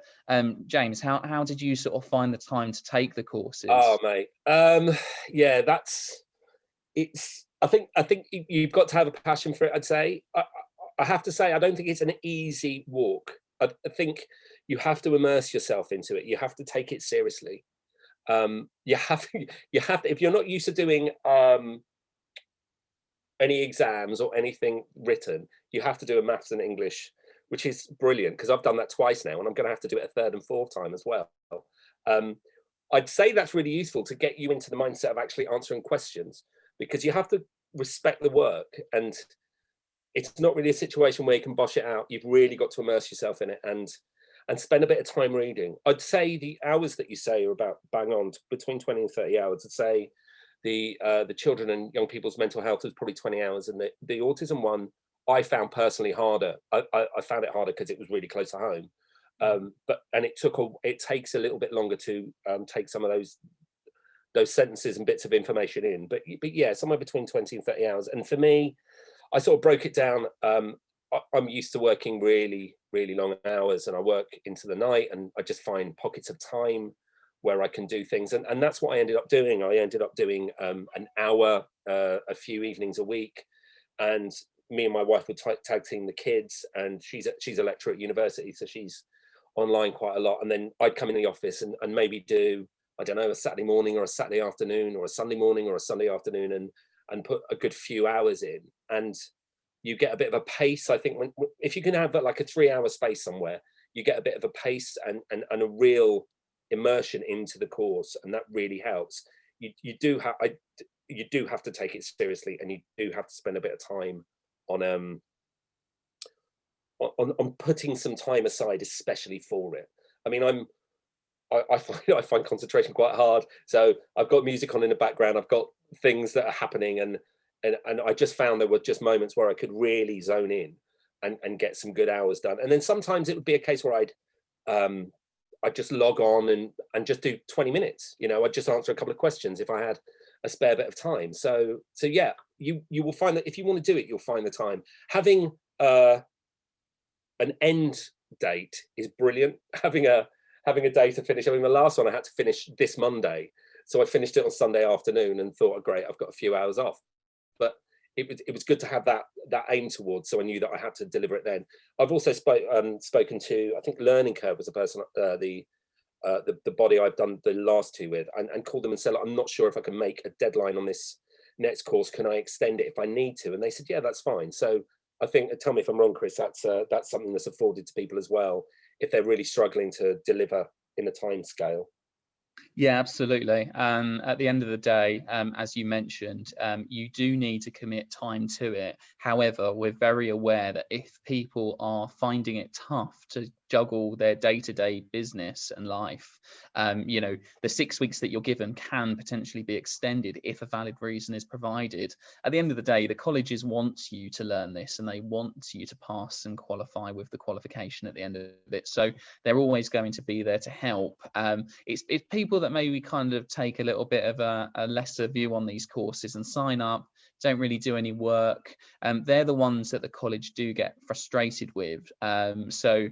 Speaker 2: James, how did you sort of find the time to take the courses?
Speaker 3: Oh, mate, yeah, I think you've got to have a passion for it. I'd say I have to say I don't think it's an easy walk. I think you have to immerse yourself into it. You have to take it seriously. You have to, if you're not used to doing any exams or anything written, you have to do a maths and English, which is brilliant, because I've done that twice now, and I'm going to have to do it a third and fourth time as well. I'd say that's really useful to get you into the mindset of actually answering questions, because you have to respect the work, and it's not really a situation where you can bosh it out. You've really got to immerse yourself in it and spend a bit of time reading. I'd say the hours that you say are about bang on, between 20 and 30 hours. I'd say the children and young people's mental health is probably 20 hours, and the autism one I found personally harder. I found it harder because it was really close to home. It takes a little bit longer to take some of those sentences and bits of information in. But yeah, somewhere between 20 and 30 hours. And for me, I sort of broke it down. I'm used to working really, really long hours, and I work into the night, and I just find pockets of time where I can do things. And that's what I ended up doing. I ended up doing an hour, a few evenings a week. And me and my wife would tag team the kids, and she's a lecturer at university, so she's online quite a lot. And then I'd come in the office and maybe do, I don't know, a Saturday morning or a Saturday afternoon or a Sunday morning or a Sunday afternoon, and put a good few hours in. And you get a bit of a pace. I think if you can have like a 3-hour space somewhere, you get a bit of a pace and a real immersion into the course, and that really helps. You do have to take it seriously, and you do have to spend a bit of time on putting some time aside, especially for it. I mean, I find concentration quite hard, so I've got music on in the background. I've got things that are happening, and I just found there were just moments where I could really zone in and get some good hours done. And then sometimes it would be a case where I'd just log on and just do 20 minutes. I'd just answer a couple of questions if I had a spare bit of time. So yeah, you will find that if you want to do it, you'll find the time. Having an end date is brilliant. Having a day to finish. I mean, the last one I had to finish this Monday, so I finished it on Sunday afternoon and thought, oh, great, I've got a few hours off. But it was good to have that aim towards, so I knew that I had to deliver it then. I've also spoken to, I think Learning Curve was a person, the body I've done the last two with, and called them and said, I'm not sure if I can make a deadline on this next course. Can I extend it if I need to? And they said, yeah, that's fine. So I think, tell me if I'm wrong, Chris, that's something that's afforded to people as well, if they're really struggling to deliver in a time scale.
Speaker 2: Yeah, absolutely. At the end of the day, as you mentioned, you do need to commit time to it. However, we're very aware that if people are finding it tough to juggle their day-to-day business and life, the 6 weeks that you're given can potentially be extended if a valid reason is provided. At the end of the day, the colleges want you to learn this, and they want you to pass and qualify with the qualification at the end of it. So they're always going to be there to help. It's people that maybe kind of take a little bit of a lesser view on these courses and sign up, don't really do any work. They're the ones that the college do get frustrated with. So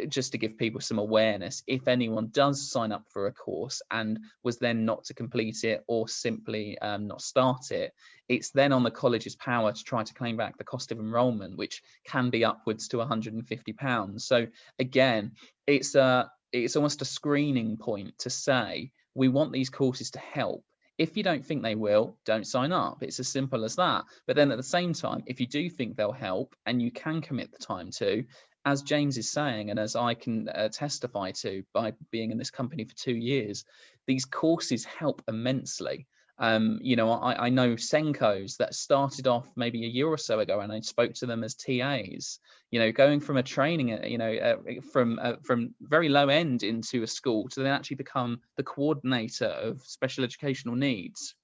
Speaker 2: just to give people some awareness, if anyone does sign up for a course and was then not to complete it or simply not start it, it's then on the college's power to try to claim back the cost of enrolment, which can be upwards to £150. So again, it's almost a screening point to say, we want these courses to help. If you don't think they will, don't sign up. It's as simple as that. But then at the same time, if you do think they'll help and you can commit the time to, as James is saying, and as I can testify to by being in this company for 2 years, these courses help immensely. You know, I know Senkos that started off maybe a year or so ago, and I spoke to them as TAs. You know, going from a training, from very low end into a school to then actually become the coordinator of special educational needs,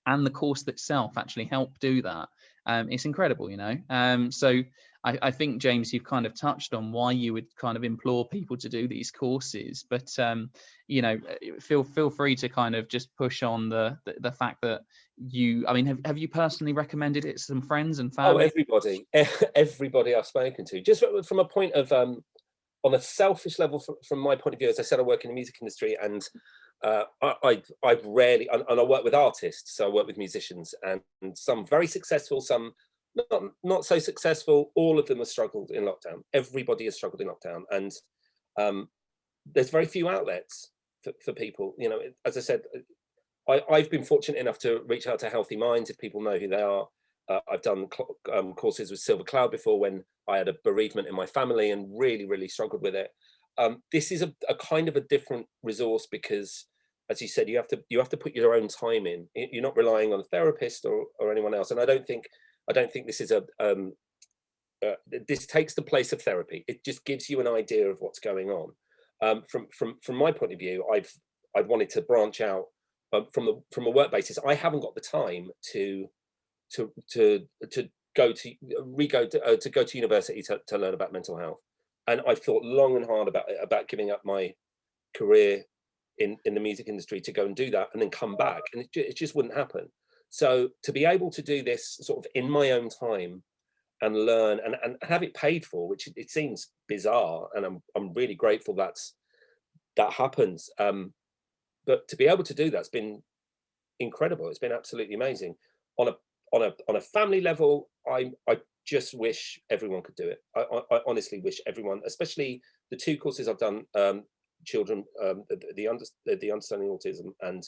Speaker 2: and the course itself actually helped do that. It's incredible, you know. So I think, James, you've kind of touched on why you would kind of implore people to do these courses, but you know, feel free to kind of just push on the fact that I mean, have you personally recommended it to some friends and family?
Speaker 3: Oh, everybody I've spoken to, just from a point of on a selfish level, from my point of view, as I said, I work in the music industry, and I've rarely, and I work with artists, so I work with musicians, and some very successful, some not so successful. All of them have struggled in lockdown. Everybody has struggled in lockdown, and there's very few outlets for people. You know, as I said, I've been fortunate enough to reach out to Healthy Minds if people know who they are. I've done courses with Silver Cloud before when I had a bereavement in my family and really struggled with it. This is a kind of a different resource because, as you said, you have to put your own time in. You're not relying on a therapist or anyone else. And I don't think this is this takes the place of therapy. It just gives you an idea of what's going on. From my point of view, I've wanted to branch out from a work basis. I haven't got the time to go to university to learn about mental health, and I've thought long and hard about giving up my career in the music industry to go and do that and then come back, and it just wouldn't happen. So to be able to do this sort of in my own time and learn and have it paid for, which it seems bizarre, and I'm really grateful that happens, but to be able to do that's been incredible. It's been absolutely amazing. On a family level, I just wish everyone could do it. I honestly wish everyone, especially the two courses I've done, children, the Understanding Autism and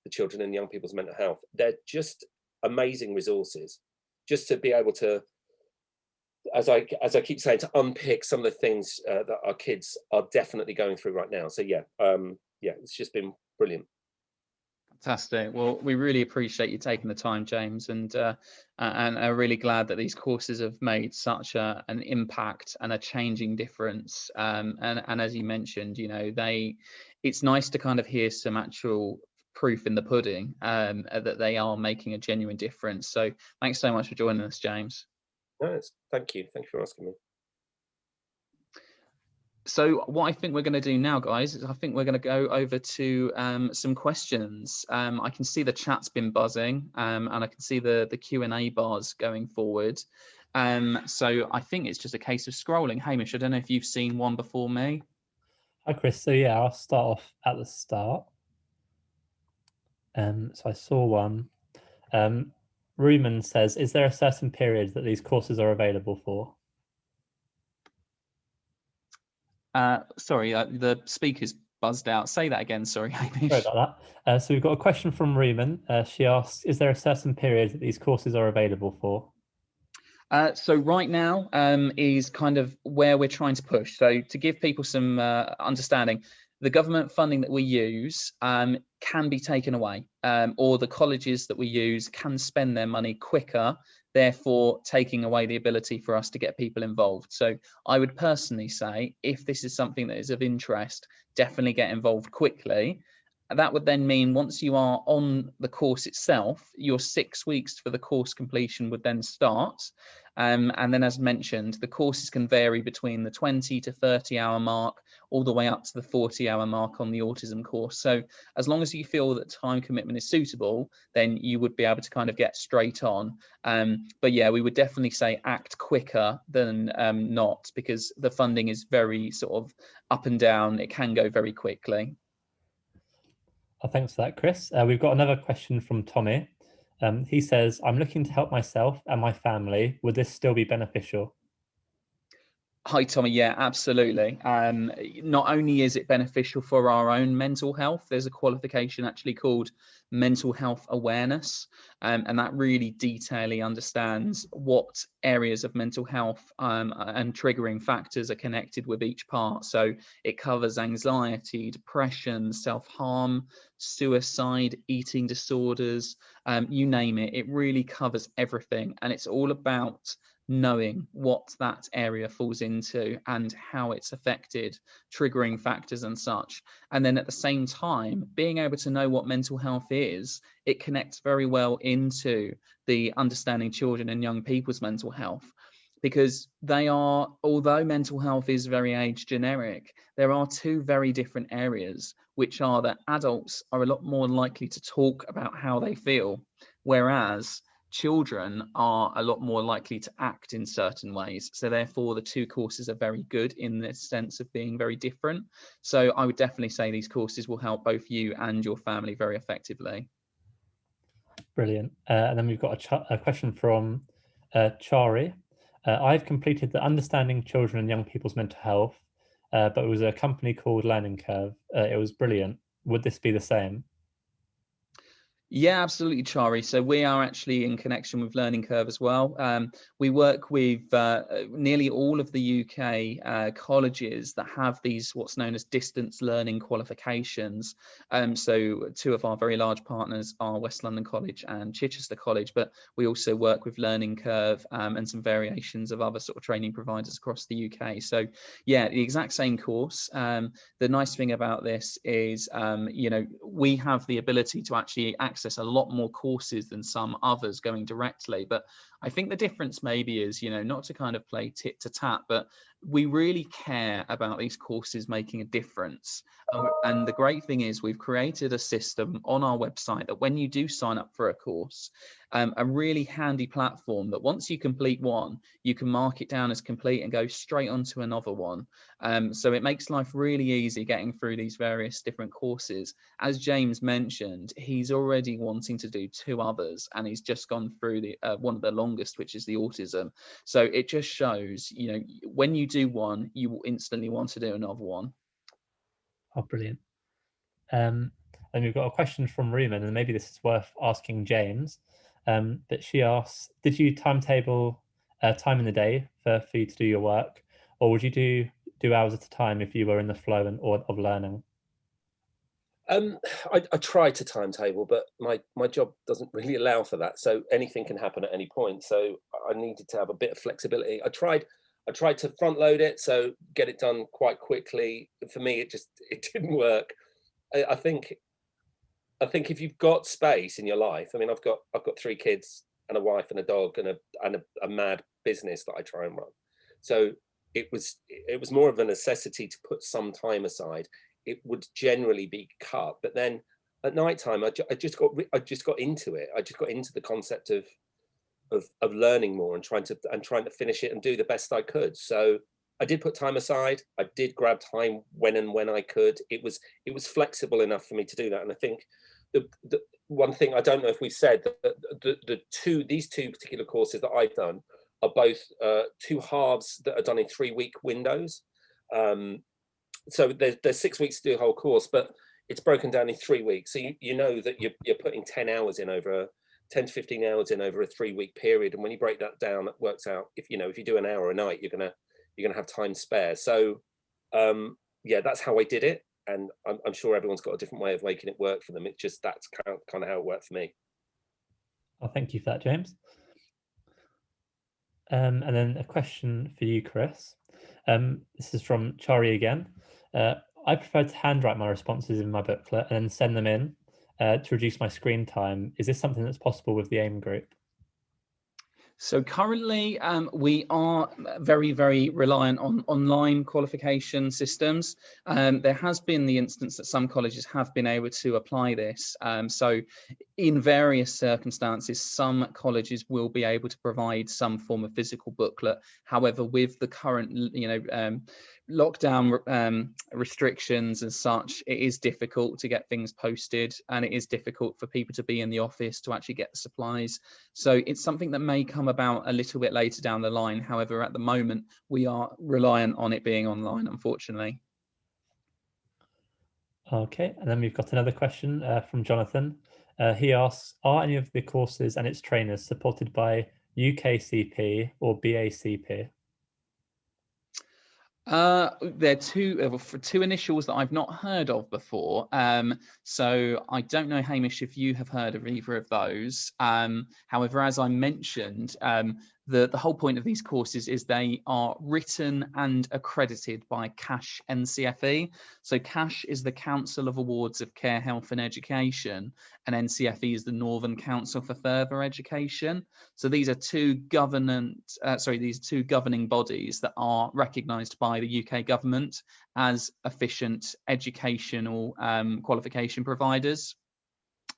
Speaker 3: the Children and Young People's Mental Health. They're just amazing resources, just to be able to, as I keep saying, to unpick some of the things that our kids are definitely going through right now. So yeah, it's just been brilliant.
Speaker 2: Fantastic. Well, we really appreciate you taking the time, James, and I'm really glad that these courses have made such an impact and a changing difference. And as you mentioned, you know, it's nice to kind of hear some actual proof in the pudding that they are making a genuine difference. So thanks so much for joining us, James.
Speaker 3: No, thank you for asking me.
Speaker 2: So what I think we're going to do now, guys, is I think we're going to go over to some questions. I can see the chat's been buzzing, and I can see the Q&A bars going forward. So I think it's just a case of scrolling. Hamish, I don't know if you've seen one before me.
Speaker 1: Hi, Chris. So yeah, I'll start off at the start. So I saw one. Ruman says, is there a certain period that these courses are available for?
Speaker 2: Sorry, the speaker's buzzed out. Say that again. Sorry, Hamish.
Speaker 1: Sorry about that. So we've got a question from Ruman. She asks, is there a certain period that these courses are available for?
Speaker 2: So right now is kind of where we're trying to push. So to give people some understanding, the government funding that we use can be taken away, or the colleges that we use can spend their money quicker, therefore taking away the ability for us to get people involved. So I would personally say, if this is something that is of interest, definitely get involved quickly. That would then mean once you are on the course itself, your 6 weeks for the course completion would then start. And then, as mentioned, the courses can vary between the 20 to 30 hour mark, all the way up to the 40-hour mark on the autism course. So as long as you feel that time commitment is suitable, then you would be able to kind of get straight on. But yeah, we would definitely say act quicker than not, because the funding is very sort of up and down. It can go very quickly.
Speaker 1: Thanks for that, Chris. We've got another question from Tommy. He says, I'm looking to help myself and my family. Would this still be beneficial?
Speaker 2: Hi, Tommy. Yeah, absolutely. Not only is it beneficial for our own mental health, there's a qualification actually called mental health awareness, and that really detailedly understands what areas of mental health and triggering factors are connected with each part. So it covers anxiety, depression, self-harm, suicide, eating disorders, you name it. It really covers everything, and it's all about knowing what that area falls into and how it's affected, triggering factors and such. And then at the same time, being able to know what mental health is, it connects very well into the understanding children and young people's mental health. Because they are, although mental health is very age generic, there are two very different areas, which are that adults are a lot more likely to talk about how they feel, whereas children are a lot more likely to act in certain ways. So therefore the two courses are very good in the sense of being very different. So I would definitely say these courses will help both you and your family very effectively.
Speaker 1: Brilliant. And then we've got a question from Chari. I've completed the Understanding Children and Young People's Mental Health, but it was a company called Learning Curve. It was brilliant. Would this be the same?
Speaker 2: Yeah, absolutely, Chari. So we are actually in connection with Learning Curve as well. We work with nearly all of the UK colleges that have these what's known as distance learning qualifications. So two of our very large partners are West London College and Chichester College, but we also work with Learning Curve and some variations of other sort of training providers across the UK. So yeah, the exact same course. The nice thing about this is, you know, we have the ability to actually access a lot more courses than some others going directly. But I think the difference maybe is, you know, not to kind of play tit to tat, but we really care about these courses making a difference. And the great thing is we've created a system on our website that when you do sign up for a course, a really handy platform that once you complete one, you can mark it down as complete and go straight on to another one. So it makes life really easy getting through these various different courses. As James mentioned, he's already wanting to do 2 others, and he's just gone through the one of the longest, which is the autism. So it just shows, you know, when you do one, you will instantly want to do another one.
Speaker 1: Oh, brilliant. And we've got a question from Ruman, and maybe this is worth asking James. But she asks, did you timetable time in the day for you to do your work, or would you do hours at a time if you were in the flow of learning?
Speaker 3: I try to timetable, but my job doesn't really allow for that. So anything can happen at any point. So I needed to have a bit of flexibility. I tried to front load it, so get it done quite quickly. For me, it didn't work. I think if you've got space in your life, I mean, I've got 3 kids and a wife and a dog and a mad business that I try and run. So it was more of a necessity to put some time aside. It would generally be cut, but then at night time, I just got into it. I just got into the concept of learning more and trying to finish it and do the best I could. So I did put time aside. I did grab time when I could. It was flexible enough for me to do that. And I think the one thing I don't know if we've said that these two particular courses that I've done are both 2 halves that are done in 3-week windows. So there's 6 weeks to do a whole course, but it's broken down in 3 weeks. So you know that you're putting 10 hours in over 10 to 15 hours in over a 3-week period. And when you break that down, it works out, if you do an hour a night, you're gonna have time spare. So yeah, that's how I did it. And I'm sure everyone's got a different way of making it work for them. It's just that's kind of how it worked for me.
Speaker 1: Oh, thank you for that, James. And then a question for you, Chris. This is from Chari again. I prefer to handwrite my responses in my booklet and then send them in to reduce my screen time. Is this something that's possible with the AIM group?
Speaker 2: So currently, we are very, very reliant on online qualification systems. There has been the instance that some colleges have been able to apply this. So in various circumstances, some colleges will be able to provide some form of physical booklet. However, with the current, lockdown restrictions and such, it is difficult to get things posted, and it is difficult for people to be in the office to actually get the supplies. So it's something that may come about a little bit later down the line. However, at the moment, we are reliant on it being online, unfortunately.
Speaker 1: Okay, and then we've got another question from Jonathan. He asks, are any of the courses and its trainers supported by UKCP or BACP?
Speaker 2: They're two initials that I've not heard of before. So I don't know, Hamish, if you have heard of either of those. However, as I mentioned, the whole point of these courses is they are written and accredited by CASH NCFE. So CASH is the Council of Awards of Care, Health and Education, and NCFE is the Northern Council for Further Education. So these are two governing bodies that are recognised by the UK government as efficient educational qualification providers.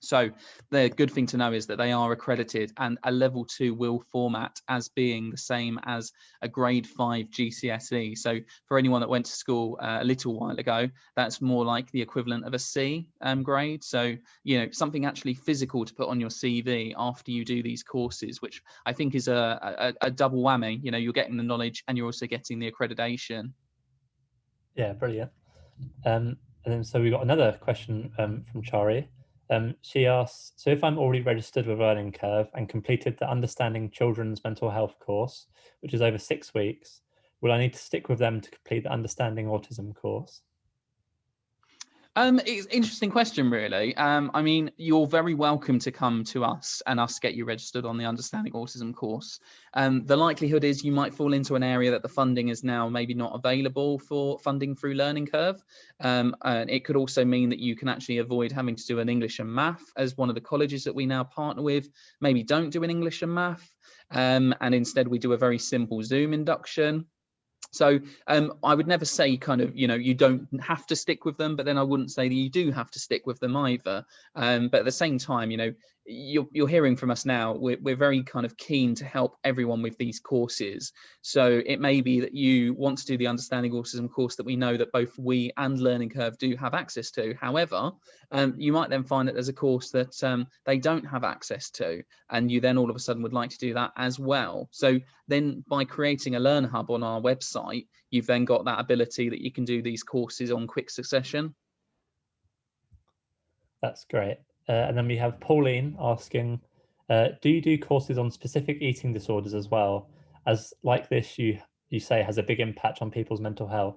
Speaker 2: So the good thing to know is that they are accredited, and a level 2 will format as being the same as a grade 5 GCSE. So for anyone that went to school a little while ago, that's more like the equivalent of a C grade. So, you know, something actually physical to put on your CV after you do these courses, which I think is a double whammy. You know, you're getting the knowledge and you're also getting the accreditation.
Speaker 1: Yeah, brilliant. And then so we got another question from Chari. She asks, so if I'm already registered with Learning Curve and completed the Understanding Children's Mental Health course, which is over 6 weeks, will I need to stick with them to complete the Understanding Autism course?
Speaker 2: It's an interesting question, really. I mean, you're very welcome to come to us and us get you registered on the Understanding Autism course. The likelihood is you might fall into an area that the funding is now maybe not available for funding through Learning Curve. And it could also mean that you can actually avoid having to do an English and math, as one of the colleges that we now partner with maybe don't do an English and math. And instead we do a very simple Zoom induction. So I would never say kind of, you know, you don't have to stick with them, but then I wouldn't say that you do have to stick with them either. But at the same time, you know, you're hearing from us now, we're very kind of keen to help everyone with these courses. So it may be that you want to do the Understanding Autism course that we know that both we and Learning Curve do have access to. However, you might then find that there's a course that they don't have access to, and you then all of a sudden would like to do that as well. So then by creating a Learn Hub on our website, you've then got that ability that you can do these courses on quick succession.
Speaker 1: That's great. And then we have Pauline asking, do you do courses on specific eating disorders as well, as like this you say has a big impact on people's mental health?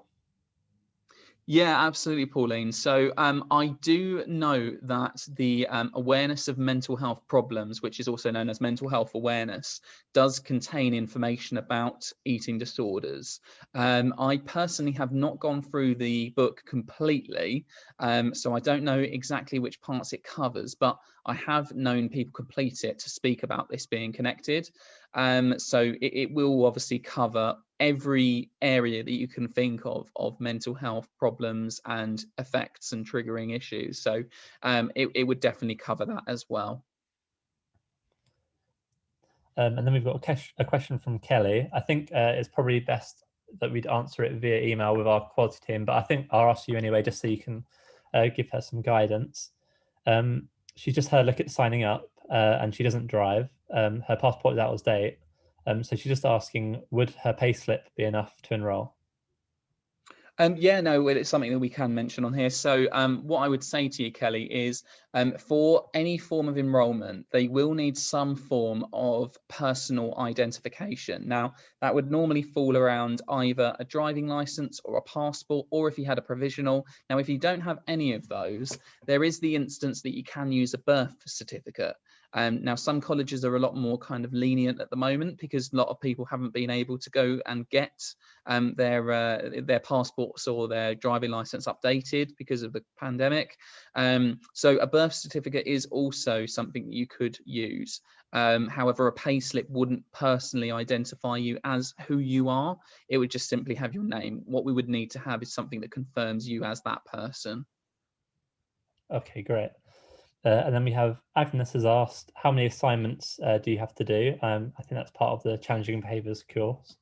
Speaker 2: Yeah, absolutely, Pauline. So I do know that the awareness of mental health problems, which is also known as mental health awareness, does contain information about eating disorders. I personally have not gone through the book completely, so I don't know exactly which parts it covers, but I have known people complete it to speak about this being connected. So it will obviously cover every area that you can think of mental health problems and effects and triggering issues. So it would definitely cover that as well.
Speaker 1: And then we've got a question from Kelly. I think it's probably best that we'd answer it via email with our quality team, but I think I'll ask you anyway, just so you can give her some guidance. She's just had a look at signing up and she doesn't drive. Her passport is out of date. So she's just asking, would her payslip be enough to enroll?
Speaker 2: Yeah, no, it's something that we can mention on here. So what I would say to you, Kelly, is for any form of enrolment, they will need some form of personal identification. Now, that would normally fall around either a driving license or a passport, or if you had a provisional. Now, if you don't have any of those, there is the instance that you can use a birth certificate. Now, some colleges are a lot more kind of lenient at the moment because a lot of people haven't been able to go and get their passports or their driving license updated because of the pandemic. So a birth certificate is also something that you could use. However, a payslip wouldn't personally identify you as who you are. It would just simply have your name. What we would need to have is something that confirms you as that person.
Speaker 1: Okay, great. And then we have Agnes has asked, how many assignments do you have to do? I think that's part of the Challenging Behaviours course.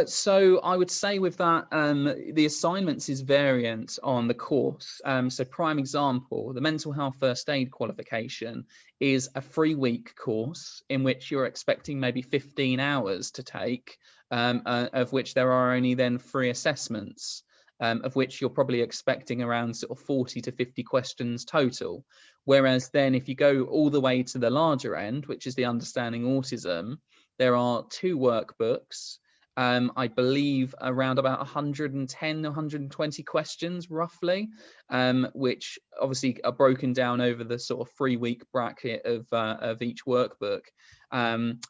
Speaker 2: So I would say with that, the assignments is variant on the course. So prime example, the mental health first aid qualification is a 3-week course in which you're expecting maybe 15 hours to take, of which there are only then 3 assessments, of which you're probably expecting around sort of 40 to 50 questions total. Whereas then if you go all the way to the larger end, which is the understanding autism, there are 2 workbooks. I believe around about 110, 120 questions roughly, which obviously are broken down over the sort of 3-week bracket of each workbook.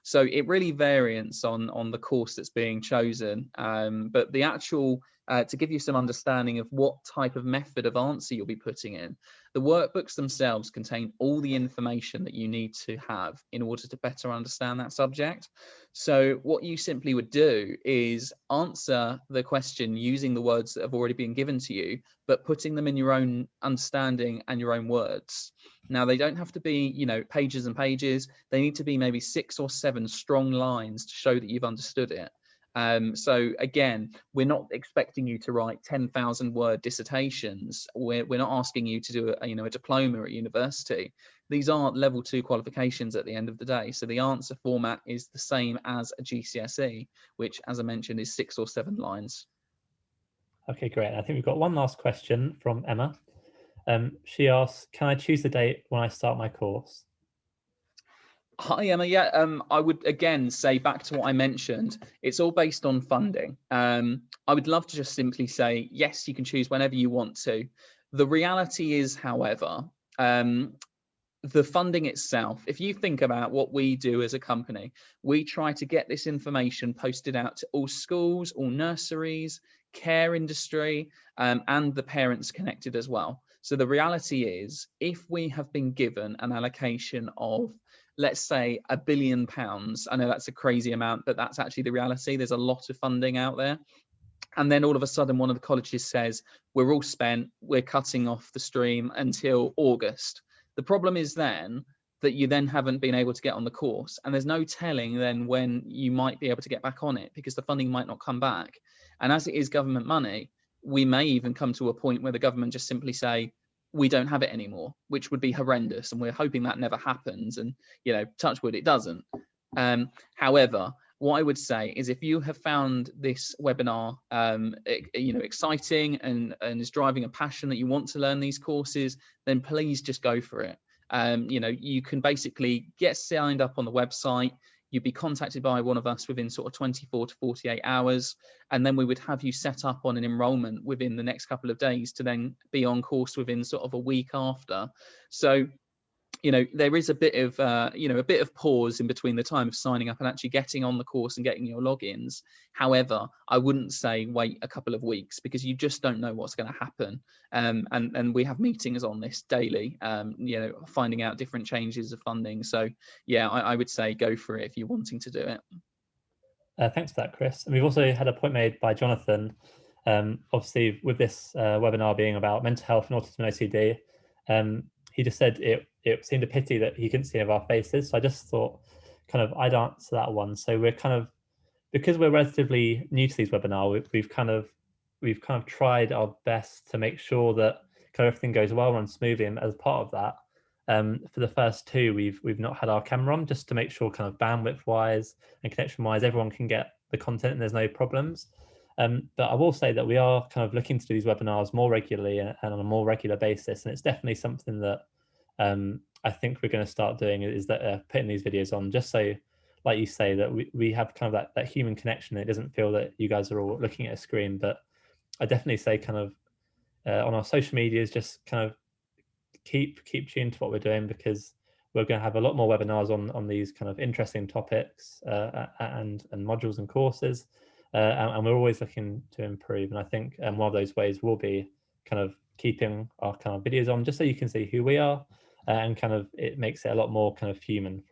Speaker 2: So it really varies on the course that's being chosen. But the actual, to give you some understanding of what type of method of answer you'll be putting in, the workbooks themselves contain all the information that you need to have in order to better understand that subject. So what you simply would do is answer the question using the words that have already been given to you, but putting them in your own understanding and your own words. Now, they don't have to be, you know, pages and pages. They need to be maybe 6 or 7 strong lines to show that you've understood it. So again, we're not expecting you to write 10,000 word dissertations. We're not asking you to do a diploma at university. These are level 2 qualifications at the end of the day. So the answer format is the same as a GCSE, which, as I mentioned, is 6 or 7 lines.
Speaker 1: Okay, great. I think we've got one last question from Emma. She asks, can I choose the date when I start my course?
Speaker 2: Hi, Emma. Yeah, I would again say back to what I mentioned. It's all based on funding. I would love to just simply say, yes, you can choose whenever you want to. The reality is, however, the funding itself, if you think about what we do as a company, we try to get this information posted out to all schools, all nurseries, care industry, and the parents connected as well. So the reality is, if we have been given an allocation of, let's say, £1 billion, I know that's a crazy amount, but that's actually the reality. There's a lot of funding out there. And then all of a sudden, one of the colleges says, we're all spent, we're cutting off the stream until August. The problem is then that you then haven't been able to get on the course. And there's no telling then when you might be able to get back on it, because the funding might not come back. And as it is government money, we may even come to a point where the government just simply say, we don't have it anymore, which would be horrendous. And we're hoping that never happens. And, you know, touch wood, it doesn't. However, what I would say is, if you have found this webinar exciting and is driving a passion that you want to learn these courses, then please just go for it. You can basically get signed up on the website. You'd be contacted by one of us within sort of 24 to 48 hours. And then we would have you set up on an enrollment within the next couple of days to then be on course within sort of a week after. So, you know, there is a bit of pause in between the time of signing up and actually getting on the course and getting your logins. However, I wouldn't say wait a couple of weeks, because you just don't know what's going to happen. And we have meetings on this daily, finding out different changes of funding. So yeah, I would say go for it if you're wanting to do it.
Speaker 1: Thanks for that, Chris. And we've also had a point made by Jonathan. Obviously, with this webinar being about mental health and autism and OCD, he just said it seemed a pity that he couldn't see any of our faces. So I just thought kind of I'd answer that one. So we're kind of, because we're relatively new to these webinars, we've kind of tried our best to make sure that kind of everything goes well, runs smoothly. And as part of that, for the first 2, we've not had our camera on, just to make sure kind of bandwidth wise and connection wise, everyone can get the content and there's no problems. But I will say that we are kind of looking to do these webinars more regularly and on a more regular basis. And it's definitely something that I think we're going to start doing, is that putting these videos on, just so, like you say, that we have kind of that human connection. It doesn't feel that you guys are all looking at a screen. But I definitely say kind of on our social medias, just kind of keep tuned to what we're doing, because we're going to have a lot more webinars on these kind of interesting topics and modules and courses. And we're always looking to improve. And I think one of those ways will be kind of keeping our kind of videos on, just so you can see who we are, and kind of it makes it a lot more kind of human for